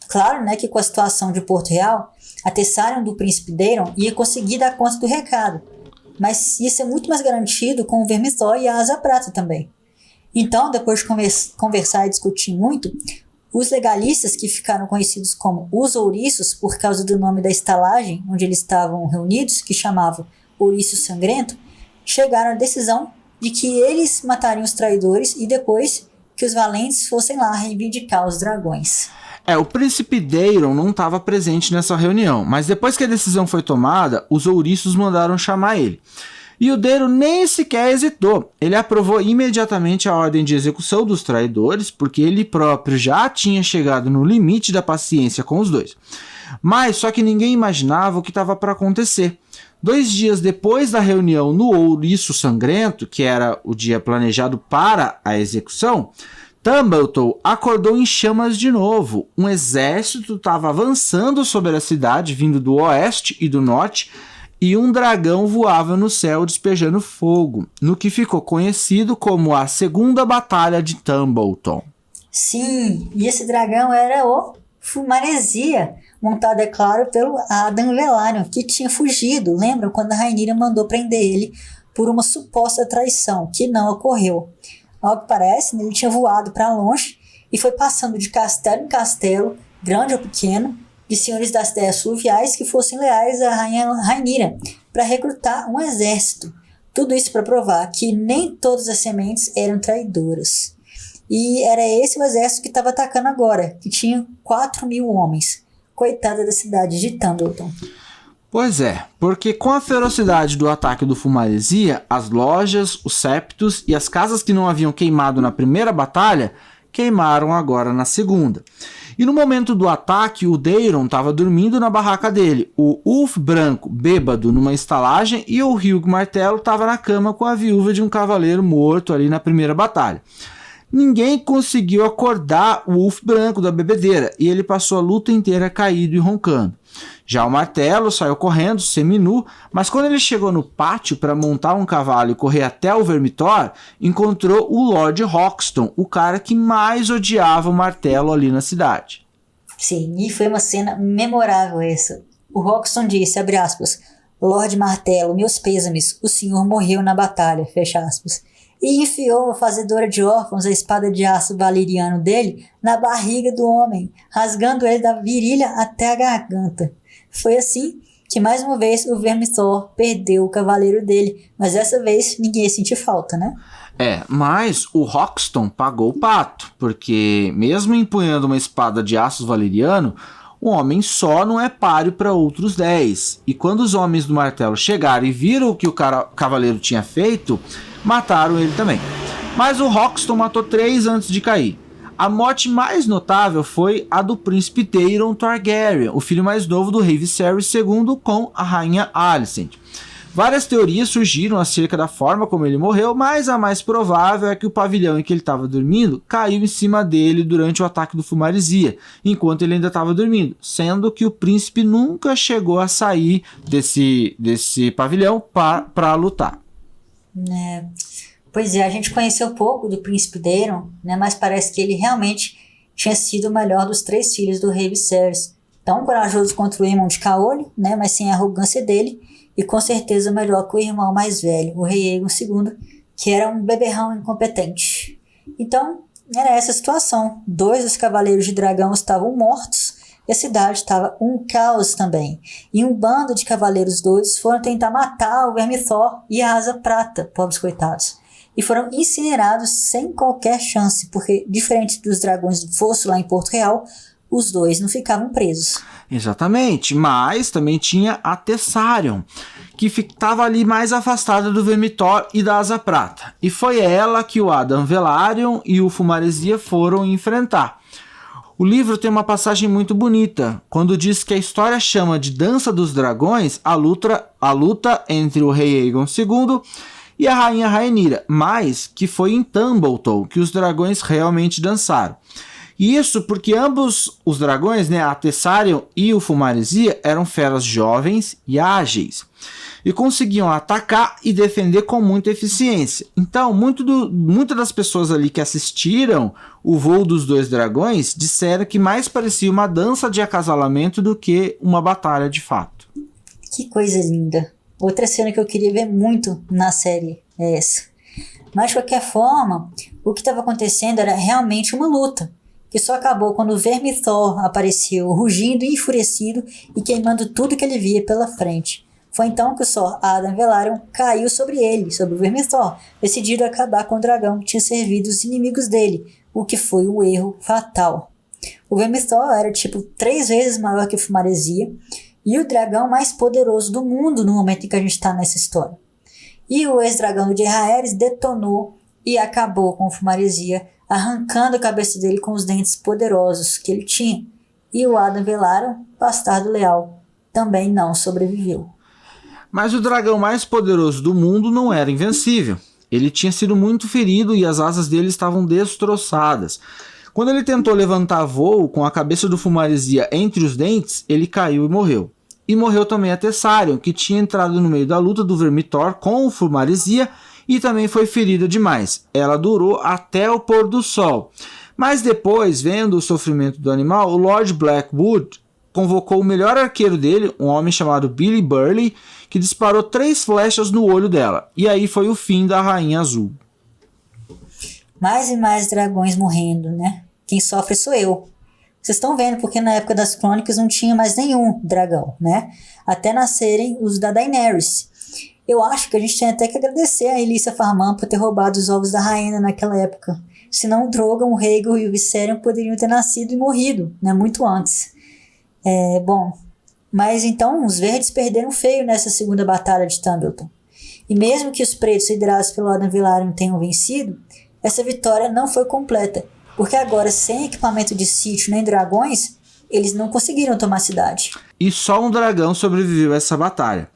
Claro, né, que com a situação de Porto Real, a Tessarion do Príncipe Daeron ia conseguir dar conta do recado. Mas isso é muito mais garantido com o Vermithor e a Asa Prata também. Então, depois de conversar e discutir muito, os legalistas, que ficaram conhecidos como os ouriços por causa do nome da estalagem onde eles estavam reunidos, que chamava Ouriço Sangrento, chegaram à decisão de que eles matariam os traidores e depois que os valentes fossem lá reivindicar os dragões. O príncipe Daeron não estava presente nessa reunião, mas depois que a decisão foi tomada, os ouriços mandaram chamar ele. E o Daeron nem sequer hesitou, ele aprovou imediatamente a ordem de execução dos traidores, porque ele próprio já tinha chegado no limite da paciência com os 2. Mas só que ninguém imaginava o que estava para acontecer. 2 dias depois da reunião no Ouriço Sangrento, que era o dia planejado para a execução, Tumbleton acordou em chamas de novo. Um exército estava avançando sobre a cidade, vindo do oeste e do norte, e um dragão voava no céu despejando fogo, no que ficou conhecido como a Segunda Batalha de Tumbleton. Sim, e esse dragão era o Fumaresia, montado, é claro, pelo Adam Velaryon, que tinha fugido. Lembram quando a Rhaenyra mandou prender ele por uma suposta traição, que não ocorreu. Ao que parece, ele tinha voado para longe e foi passando de castelo em castelo, grande ou pequeno, de senhores das terras fluviais que fossem leais à rainha Rhaenyra, para recrutar um exército. Tudo isso para provar que nem todas as sementes eram traidoras. E era esse o exército que estava atacando agora, que tinha 4.000 homens. coitada da cidade de Tumbleton. Pois é, porque com a ferocidade do ataque do Fumaresia, as lojas, os septos e as casas que não haviam queimado na primeira batalha, queimaram agora na segunda. E no momento do ataque, o Daeron estava dormindo na barraca dele, o Ulf branco, bêbado, numa estalagem, e o Hugh Martelo estava na cama com a viúva de um cavaleiro morto ali na primeira batalha. Ninguém conseguiu acordar o Ulf branco da bebedeira, e ele passou a luta inteira caído e roncando. Já o Martelo saiu correndo, seminu, mas quando ele chegou no pátio para montar um cavalo e correr até o Vermithor, encontrou o Lord Hoxton, o cara que mais odiava o Martelo ali na cidade. Sim, e foi uma cena memorável essa. O Hoxton disse, abre aspas, Lord Martelo, meus pêsames, o senhor morreu na batalha, fecha aspas. E enfiou a fazedora de órfãos a espada de aço valeriano dele na barriga do homem, rasgando ele da virilha até a garganta. Foi assim que mais uma vez o Vermithor perdeu o cavaleiro dele, mas dessa vez ninguém ia sentir falta, né? Mas o Hoxton pagou o pato, porque mesmo empunhando uma espada de aço valeriano, o homem só não é páreo para outros 10. E quando os homens do martelo chegaram e viram o que o cavaleiro tinha feito, mataram ele também. Mas o Hoxton matou 3 antes de cair. A morte mais notável foi a do príncipe Daeron Targaryen, o filho mais novo do rei Viserys II com a rainha Alicent. Várias teorias surgiram acerca da forma como ele morreu, mas a mais provável é que o pavilhão em que ele estava dormindo caiu em cima dele durante o ataque do Fumaresia, enquanto ele ainda estava dormindo, sendo que o príncipe nunca chegou a sair desse pavilhão para lutar. Pois é, a gente conheceu pouco do príncipe Daeron, né, mas parece que ele realmente tinha sido o melhor dos 3 filhos do rei Viserys. Tão corajoso contra o irmão de caolho, né, mas sem a arrogância dele, e com certeza melhor que o irmão mais velho, o rei Aegon II, que era um beberrão incompetente. Então, era essa a situação. 2 dos cavaleiros de dragão estavam mortos, e a cidade estava um caos também. E um bando de cavaleiros doidos foram tentar matar o Vermithor e a Asa Prata, pobres coitados. E foram incinerados sem qualquer chance, porque, diferente dos dragões do fosso lá em Porto Real, os 2 não ficavam presos. Exatamente, mas também tinha a Tessarion, que estava ali mais afastada do Vermithor e da Asa Prata. E foi ela que o Adam Velaryon e o Fumaresia foram enfrentar. O livro tem uma passagem muito bonita, quando diz que a história chama de Dança dos Dragões a luta entre o rei Aegon II e a rainha Rhaenyra, mas que foi em Tumbleton que os dragões realmente dançaram. E isso porque ambos os dragões, né, a Tessarion e o Fumaresia, eram feras jovens e ágeis, e conseguiam atacar e defender com muita eficiência. Então, muitas das pessoas ali que assistiram o voo dos 2 dragões disseram que mais parecia uma dança de acasalamento do que uma batalha de fato. Que coisa linda! Outra cena que eu queria ver muito na série é essa. Mas, de qualquer forma, o que estava acontecendo era realmente uma luta, que só acabou quando o Vermithor apareceu, rugindo e enfurecido e queimando tudo que ele via pela frente. Foi então que o Sr. Adam Velaryon caiu sobre ele, sobre o Vermithor, decidido a acabar com o dragão que tinha servido os inimigos dele, o que foi um erro fatal. O Vermithor era 3 vezes maior que o Fumaresia e o dragão mais poderoso do mundo no momento em que a gente está nessa história. E o ex-dragão de Jaehaerys detonou e acabou com o Fumaresia, arrancando a cabeça dele com os dentes poderosos que ele tinha. E o Adam Velaryon, bastardo leal, também não sobreviveu. Mas o dragão mais poderoso do mundo não era invencível. Ele tinha sido muito ferido e as asas dele estavam destroçadas. Quando ele tentou levantar voo com a cabeça do Fumaresia entre os dentes, ele caiu e morreu. E morreu também a Tessarion, que tinha entrado no meio da luta do Vermithor com o Fumaresia e também foi ferida demais. Ela durou até o pôr do sol. Mas depois, vendo o sofrimento do animal, o Lord Blackwood convocou o melhor arqueiro dele, um homem chamado Billy Burley, que disparou 3 flechas no olho dela. E aí foi o fim da Rainha Azul. Mais e mais dragões morrendo, né? Quem sofre sou eu. Vocês estão vendo porque na época das crônicas não tinha mais nenhum dragão, né? Até nascerem os da Daenerys. Eu acho que a gente tem até que agradecer a Elissa Farman por ter roubado os ovos da rainha naquela época. Senão o Drogon, o Rhaegar e o Viserion poderiam ter nascido e morrido, né? Muito antes. Bom, mas então os verdes perderam feio nessa segunda batalha de Tumbleton. E mesmo que os pretos liderados pelo Adam Velaryon tenham vencido, essa vitória não foi completa, porque agora, sem equipamento de sítio nem dragões, eles não conseguiram tomar a cidade. E só um dragão sobreviveu a essa batalha.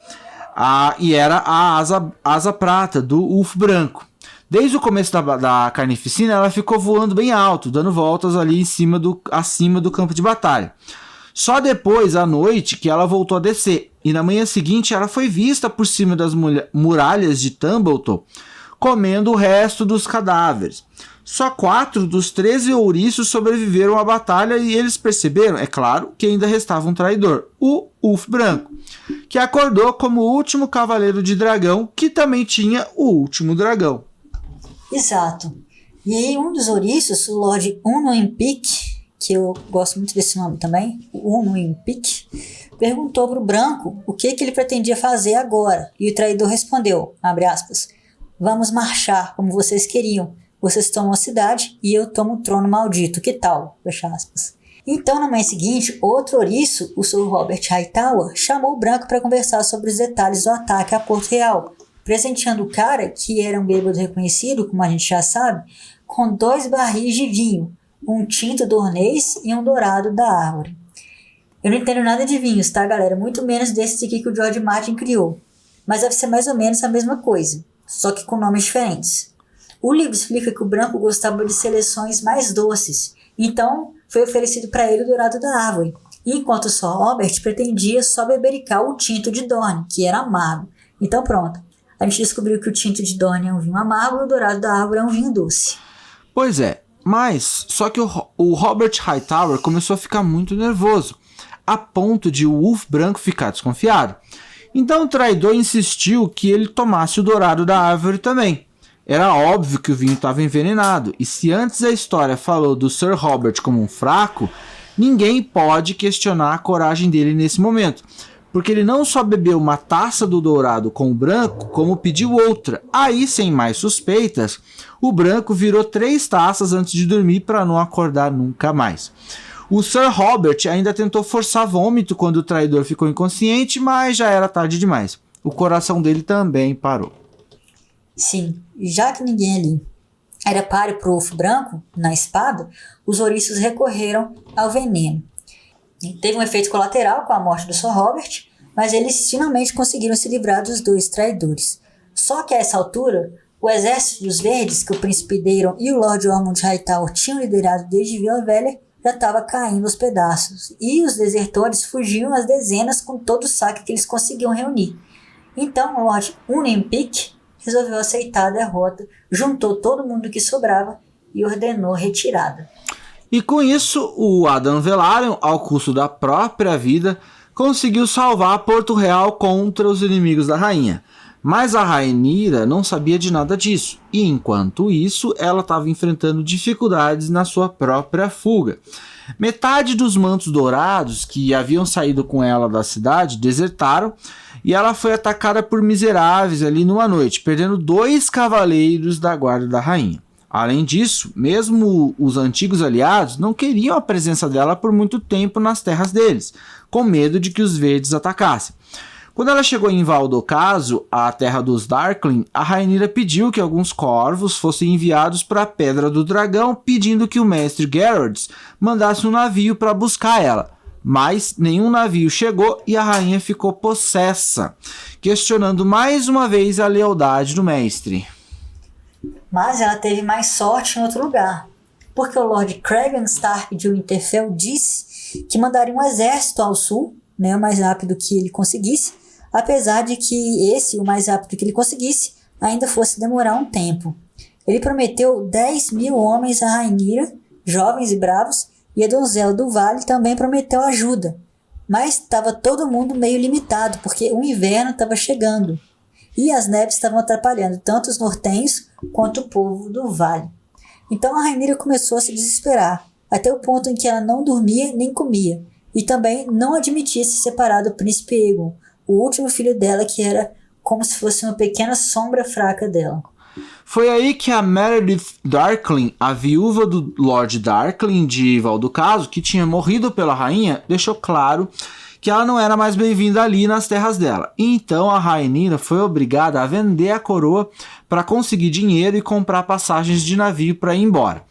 E era a asa prata do Ulf Branco. Desde o começo da carnificina, ela ficou voando bem alto, dando voltas ali acima do campo de batalha. Só depois, à noite, que ela voltou a descer. E na manhã seguinte, ela foi vista por cima das muralhas de Tumbleton, comendo o resto dos cadáveres. Só 4 dos 13 ouriços sobreviveram à batalha e eles perceberam, é claro, que ainda restava um traidor, o Ulf Branco, que acordou como o último cavaleiro de dragão, que também tinha o último dragão. Exato. E aí um dos ouriços, o Lord Unwin-Pick, que eu gosto muito desse nome também, o Unwin-Pick, perguntou para o Branco o que ele pretendia fazer agora. E o traidor respondeu, abre aspas, vamos marchar como vocês queriam. Vocês tomam a cidade e eu tomo o trono maldito. Que tal? Fecha aspas. Então, na manhã seguinte, outro ouriço, o Sir Robert Hightower, chamou o Branco para conversar sobre os detalhes do ataque a Porto Real, presenteando o cara, que era um bêbado reconhecido, como a gente já sabe, com 2 barris de vinho, um tinto dornês e um dourado da árvore. Eu não entendo nada de vinhos, tá, galera? Muito menos desses aqui que o George Martin criou. Mas deve ser mais ou menos a mesma coisa, só que com nomes diferentes. O livro explica que o Branco gostava de seleções mais doces, então foi oferecido para ele o dourado da árvore, enquanto Sir Robert pretendia só bebericar o tinto de Dorne, que era amargo. Então pronto, a gente descobriu que o tinto de Dorne é um vinho amargo e o dourado da árvore é um vinho doce. Pois é, mas só que o Robert Hightower começou a ficar muito nervoso, a ponto de o Ulf Branco ficar desconfiado. Então o traidor insistiu que ele tomasse o dourado da árvore também. Era óbvio que o vinho estava envenenado, e se antes a história falou do Sir Robert como um fraco, ninguém pode questionar a coragem dele nesse momento, porque ele não só bebeu uma taça do dourado com o branco, como pediu outra. Aí, sem mais suspeitas, o branco virou 3 taças antes de dormir para não acordar nunca mais. O Sir Robert ainda tentou forçar vômito quando o traidor ficou inconsciente, mas já era tarde demais. O coração dele também parou. Sim, já que ninguém ali era páreo pro Ulf Branco, na espada, os ouriços recorreram ao veneno. E teve um efeito colateral com a morte do Sir Robert, mas eles finalmente conseguiram se livrar dos 2 traidores. Só que a essa altura, o exército dos Verdes, que o príncipe Daeron e o Lord Ormond Hightower tinham liderado desde Vila Velha, já estava caindo aos pedaços, e os desertores fugiam às dezenas com todo o saque que eles conseguiam reunir. Então o Lord Unwin-Pick resolveu aceitar a derrota, juntou todo mundo que sobrava e ordenou retirada. E com isso, o Adam Velaryon, ao custo da própria vida, conseguiu salvar Porto Real contra os inimigos da rainha. Mas a Rhaenyra não sabia de nada disso, e enquanto isso, ela estava enfrentando dificuldades na sua própria fuga. Metade dos mantos dourados que haviam saído com ela da cidade desertaram, e ela foi atacada por miseráveis ali numa noite, perdendo 2 cavaleiros da guarda da rainha. Além disso, mesmo os antigos aliados não queriam a presença dela por muito tempo nas terras deles, com medo de que os verdes atacassem. Quando ela chegou em Valdocaso, a terra dos Darkling, a Rhaenyra pediu que alguns corvos fossem enviados para a Pedra do Dragão, pedindo que o mestre Gerard mandasse um navio para buscar ela. Mas nenhum navio chegou e a rainha ficou possessa, questionando mais uma vez a lealdade do mestre. Mas ela teve mais sorte em outro lugar, porque o Lord Cregan Stark de Winterfell disse que mandaria um exército ao sul, o mais rápido que ele conseguisse, apesar de que o mais rápido que ele conseguisse, ainda fosse demorar um tempo. Ele prometeu 10.000 homens a Rhaenyra, jovens e bravos, e a donzela do vale também prometeu ajuda. Mas estava todo mundo meio limitado, porque o inverno estava chegando. E as neves estavam atrapalhando tanto os nortenhos quanto o povo do vale. Então a Rhaenyra começou a se desesperar, até o ponto em que ela não dormia nem comia, e também não admitia se separar do príncipe Aegon, o último filho dela, que era como se fosse uma pequena sombra fraca dela. Foi aí que a Meredith Darkling, a viúva do Lord Darkling de Valducaso, que tinha morrido pela rainha, deixou claro que ela não era mais bem-vinda ali nas terras dela. Então a Rhaenyra foi obrigada a vender a coroa para conseguir dinheiro e comprar passagens de navio para ir embora.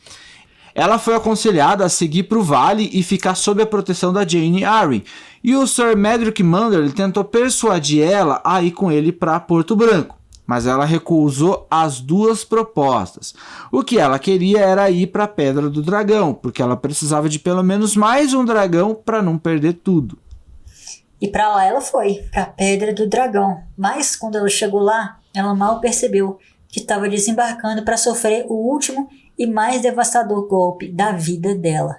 Ela foi aconselhada a seguir para o vale e ficar sob a proteção da Jaime Arryn, e o Sir Medric Mundell tentou persuadir ela a ir com ele para Porto Branco, mas ela recusou as duas propostas. O que ela queria era ir para a Pedra do Dragão, porque ela precisava de pelo menos mais um dragão para não perder tudo. E para lá ela foi, para a Pedra do Dragão, mas quando ela chegou lá, ela mal percebeu que estava desembarcando para sofrer o último e mais devastador golpe da vida dela.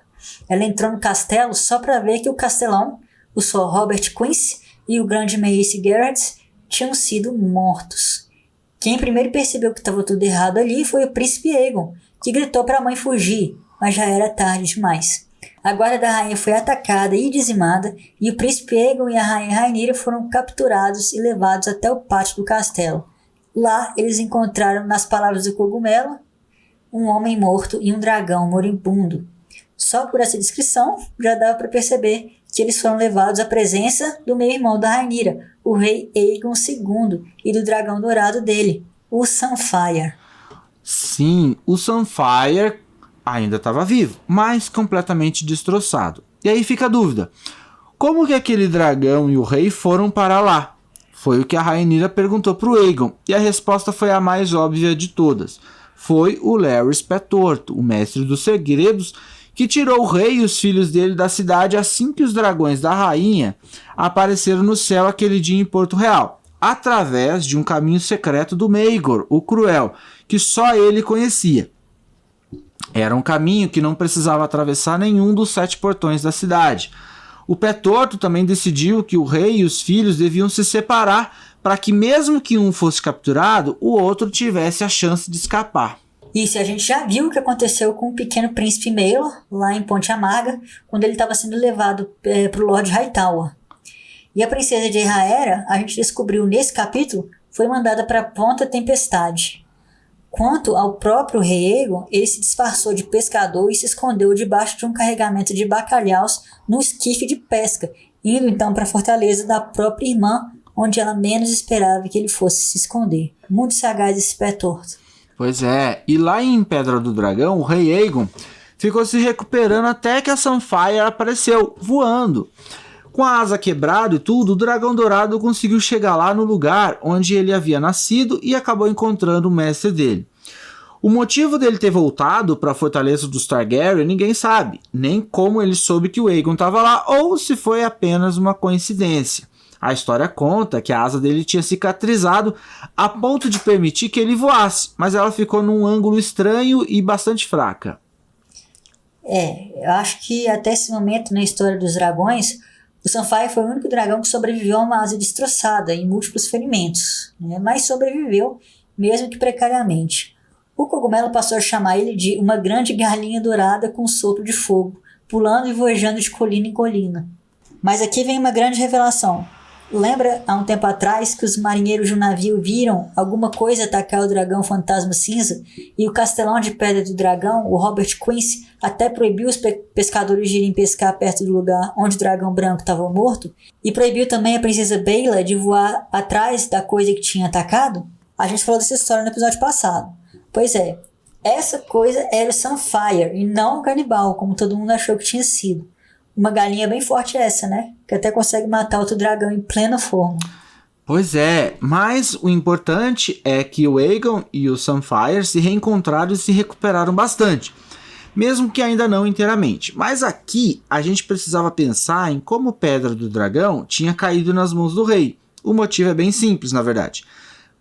Ela entrou no castelo só para ver que o castelão, o Sir Robert Quincy e o grande Mace Garrett tinham sido mortos. Quem primeiro percebeu que estava tudo errado ali foi o príncipe Aegon, que gritou para a mãe fugir, mas já era tarde demais. A guarda da rainha foi atacada e dizimada, e o príncipe Aegon e a rainha Rhaenyra foram capturados e levados até o pátio do castelo. Lá eles encontraram, nas palavras do cogumelo, um homem morto e um dragão moribundo. Só por essa descrição já dava para perceber que eles foram levados à presença do meio-irmão da Rhaenyra, o rei Aegon II, e do dragão dourado dele, o Sunfyre. Sim, o Sunfyre ainda estava vivo, mas completamente destroçado. E aí fica a dúvida, como que aquele dragão e o rei foram para lá? Foi o que a Rhaenyra perguntou para o Aegon, e a resposta foi a mais óbvia de todas. Foi o Larys Pé-Torto, o mestre dos segredos, que tirou o rei e os filhos dele da cidade assim que os dragões da rainha apareceram no céu aquele dia em Porto Real, através de um caminho secreto do Maegor, o Cruel, que só ele conhecia. Era um caminho que não precisava atravessar nenhum dos 7 portões da cidade. O Pé-Torto também decidiu que o rei e os filhos deviam se separar para que, mesmo que um fosse capturado, o outro tivesse a chance de escapar. Isso, a gente já viu o que aconteceu com o pequeno príncipe Maelor, lá em Ponte Amarga, quando ele estava sendo levado para o Lord Hightower. E a princesa de Rhaenyra, a gente descobriu nesse capítulo, foi mandada para a Ponta Tempestade. Quanto ao próprio rei Aegon, ele se disfarçou de pescador e se escondeu debaixo de um carregamento de bacalhaus no esquife de pesca, indo então para a fortaleza da própria irmã, onde ela menos esperava que ele fosse se esconder. Muito sagaz esse Pé-Torto. Pois é, e lá em Pedra do Dragão, o rei Aegon ficou se recuperando até que a Sunfyre apareceu, voando. Com a asa quebrada e tudo, o dragão dourado conseguiu chegar lá no lugar onde ele havia nascido e acabou encontrando o mestre dele. O motivo dele ter voltado para a fortaleza dos Targaryen ninguém sabe, nem como ele soube que o Aegon estava lá ou se foi apenas uma coincidência. A história conta que a asa dele tinha cicatrizado a ponto de permitir que ele voasse, mas ela ficou num ângulo estranho e bastante fraca. Eu acho que até esse momento na história dos dragões, o Sunfyre foi o único dragão que sobreviveu a uma asa destroçada e múltiplos ferimentos, né? Mas sobreviveu, mesmo que precariamente. O cogumelo passou a chamar ele de uma grande galinha dourada com sopro de fogo, pulando e voejando de colina em colina. Mas aqui vem uma grande revelação. Lembra, há um tempo atrás, que os marinheiros de um navio viram alguma coisa atacar o dragão fantasma cinza e o castelão de Pedra do Dragão, o Robert Quincy, até proibiu os pescadores de irem pescar perto do lugar onde o dragão branco estava morto? E proibiu também a princesa Baela de voar atrás da coisa que tinha atacado? A gente falou dessa história no episódio passado. Pois é, essa coisa era o Sunfyre e não o canibal, como todo mundo achou que tinha sido. Uma galinha bem forte essa, né? Que até consegue matar outro dragão em plena forma. Pois é, mas o importante é que o Aegon e o Sunfyre se reencontraram e se recuperaram bastante, mesmo que ainda não inteiramente. Mas aqui a gente precisava pensar em como Pedra do Dragão tinha caído nas mãos do rei. O motivo é bem simples, na verdade.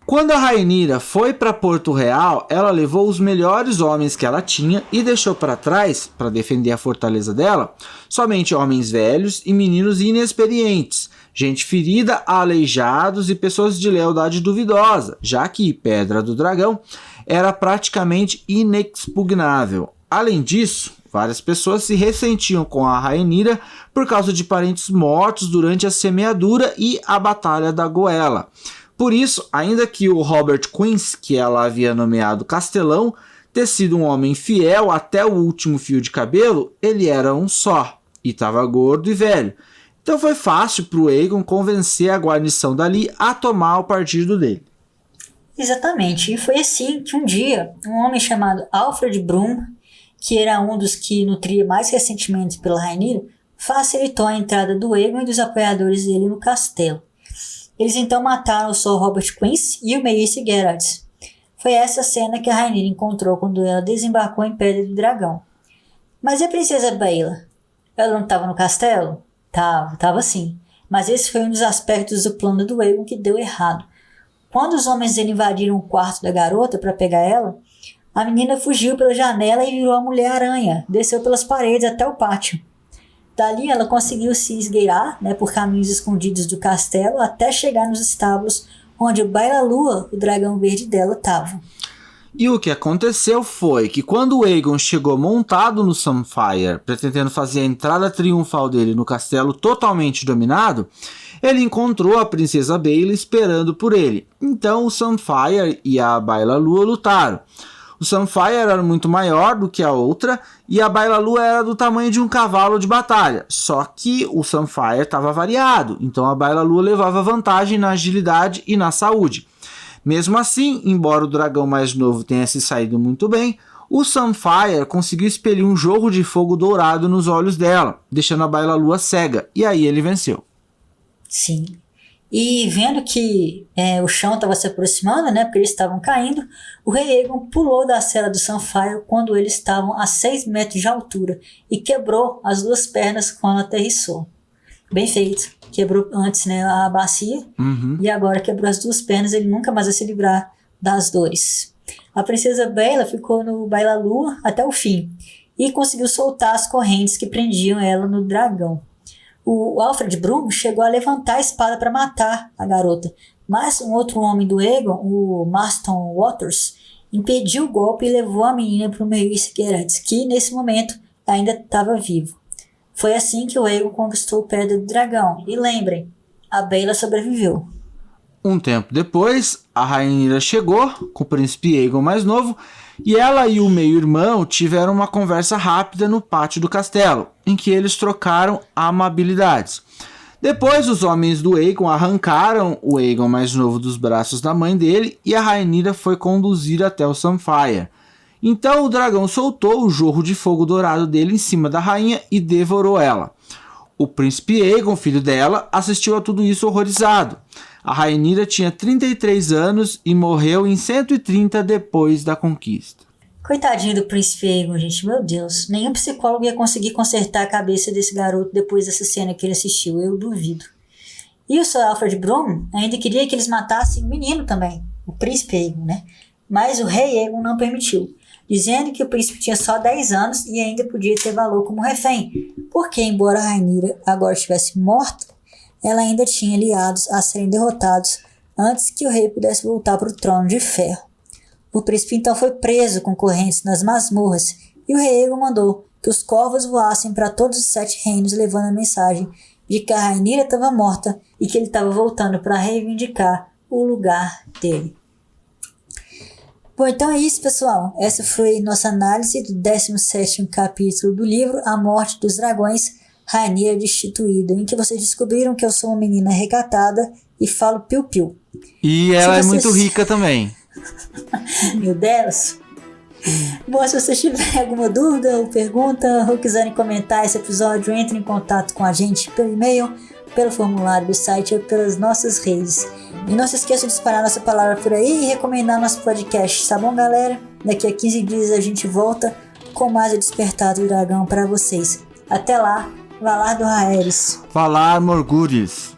Quando a Rhaenyra foi para Porto Real, ela levou os melhores homens que ela tinha e deixou para trás, para defender a fortaleza dela, somente homens velhos e meninos inexperientes, gente ferida, aleijados e pessoas de lealdade duvidosa, já que Pedra do Dragão era praticamente inexpugnável. Além disso, várias pessoas se ressentiam com a Rhaenyra por causa de parentes mortos durante a semeadura e a Batalha da Goela. Por isso, ainda que o Robert Quince, que ela havia nomeado Castelão, ter sido um homem fiel até o último fio de cabelo, ele era um só, e estava gordo e velho. Então foi fácil para o Aegon convencer a guarnição dali a tomar o partido dele. Exatamente, e foi assim que um dia, um homem chamado Alfred Brum, que era um dos que nutria mais ressentimento pela Rhaenyra, facilitou a entrada do Aegon e dos apoiadores dele no castelo. Eles então mataram o Sir Robert Quince e o Mace Geralt. Foi essa cena que a Rhaenyra encontrou quando ela desembarcou em Pedra do Dragão. Mas e a princesa Baela? Ela não estava no castelo? Tava sim. Mas esse foi um dos aspectos do plano do Aegon que deu errado. Quando os homens dele invadiram o quarto da garota para pegar ela, a menina fugiu pela janela e virou a Mulher-Aranha. Desceu pelas paredes até o pátio. Dali ela conseguiu se esgueirar, por caminhos escondidos do castelo até chegar nos estábulos onde o Baila-Lua, o dragão verde dela, estava. E o que aconteceu foi que quando o Aegon chegou montado no Sunfyre, pretendendo fazer a entrada triunfal dele no castelo totalmente dominado, ele encontrou a princesa Baela esperando por ele. Então o Sunfyre e a Baila-Lua lutaram. O Sunfyre era muito maior do que a outra e a Baila-Lua era do tamanho de um cavalo de batalha. Só que o Sunfyre estava variado, então a Baila-Lua levava vantagem na agilidade e na saúde. Mesmo assim, embora o dragão mais novo tenha se saído muito bem, o Sunfyre conseguiu expelir um jorro de fogo dourado nos olhos dela, deixando a Baila-Lua cega, e aí ele venceu. Sim. E vendo que o chão estava se aproximando, porque eles estavam caindo, o rei Aegon pulou da cela do Sunfyre quando eles estavam a 6 metros de altura e quebrou as 2 pernas quando aterrissou. Bem feito. Quebrou antes a bacia e agora quebrou as 2 pernas, ele nunca mais vai se livrar das dores. A princesa Baela ficou no Baila-Lua até o fim e conseguiu soltar as correntes que prendiam ela no dragão. O Alfred Brum chegou a levantar a espada para matar a garota, mas um outro homem do Aegon, o Marston Waters, impediu o golpe e levou a menina para o Mace Geralt, que nesse momento ainda estava vivo. Foi assim que o Aegon conquistou Pedra do Dragão. E lembrem, a Baela sobreviveu. Um tempo depois, a Rhaenyra chegou com o príncipe Aegon mais novo e ela e o meio-irmão tiveram uma conversa rápida no pátio do castelo, em que eles trocaram amabilidades. Depois, os homens do Aegon arrancaram o Aegon mais novo dos braços da mãe dele e a Rhaenyra foi conduzida até o Sunfyre. Então o dragão soltou o jorro de fogo dourado dele em cima da rainha e devorou ela. O príncipe Aegon, filho dela, assistiu a tudo isso horrorizado. A Rhaenyra tinha 33 anos e morreu em 130 depois da conquista. Coitadinho do príncipe Aegon, gente, meu Deus. Nenhum psicólogo ia conseguir consertar a cabeça desse garoto depois dessa cena que ele assistiu, eu duvido. E o Sir Alfred Brum ainda queria que eles matassem o menino também, o príncipe Aegon, Mas o rei Aegon não permitiu, dizendo que o príncipe tinha só 10 anos e ainda podia ter valor como refém, porque embora a Rhaenyra agora estivesse morta, ela ainda tinha aliados a serem derrotados antes que o rei pudesse voltar para o trono de ferro. O príncipe então foi preso com correntes nas masmorras e o rei Aegon mandou que os corvos voassem para todos os 7 reinos levando a mensagem de que a Rhaenyra estava morta e que ele estava voltando para reivindicar o lugar dele. Bom, então é isso, pessoal. Essa foi nossa análise do 17º capítulo do livro A Morte dos Dragões, Rhaenyra Destituída, em que vocês descobriram que eu sou uma menina recatada e falo piu-piu. E ela é muito rica também. Meu Deus! Bom, se vocês tiverem alguma dúvida ou pergunta ou quiserem comentar esse episódio, entrem em contato com a gente pelo e-mail, pelo formulário do site ou pelas nossas redes. E não se esqueça de espalhar nossa palavra por aí e recomendar nosso podcast, tá bom, galera? Daqui a 15 dias a gente volta com mais o Despertar do Dragão para vocês. Até lá, Valar Dohaeris. Valar Morghulis.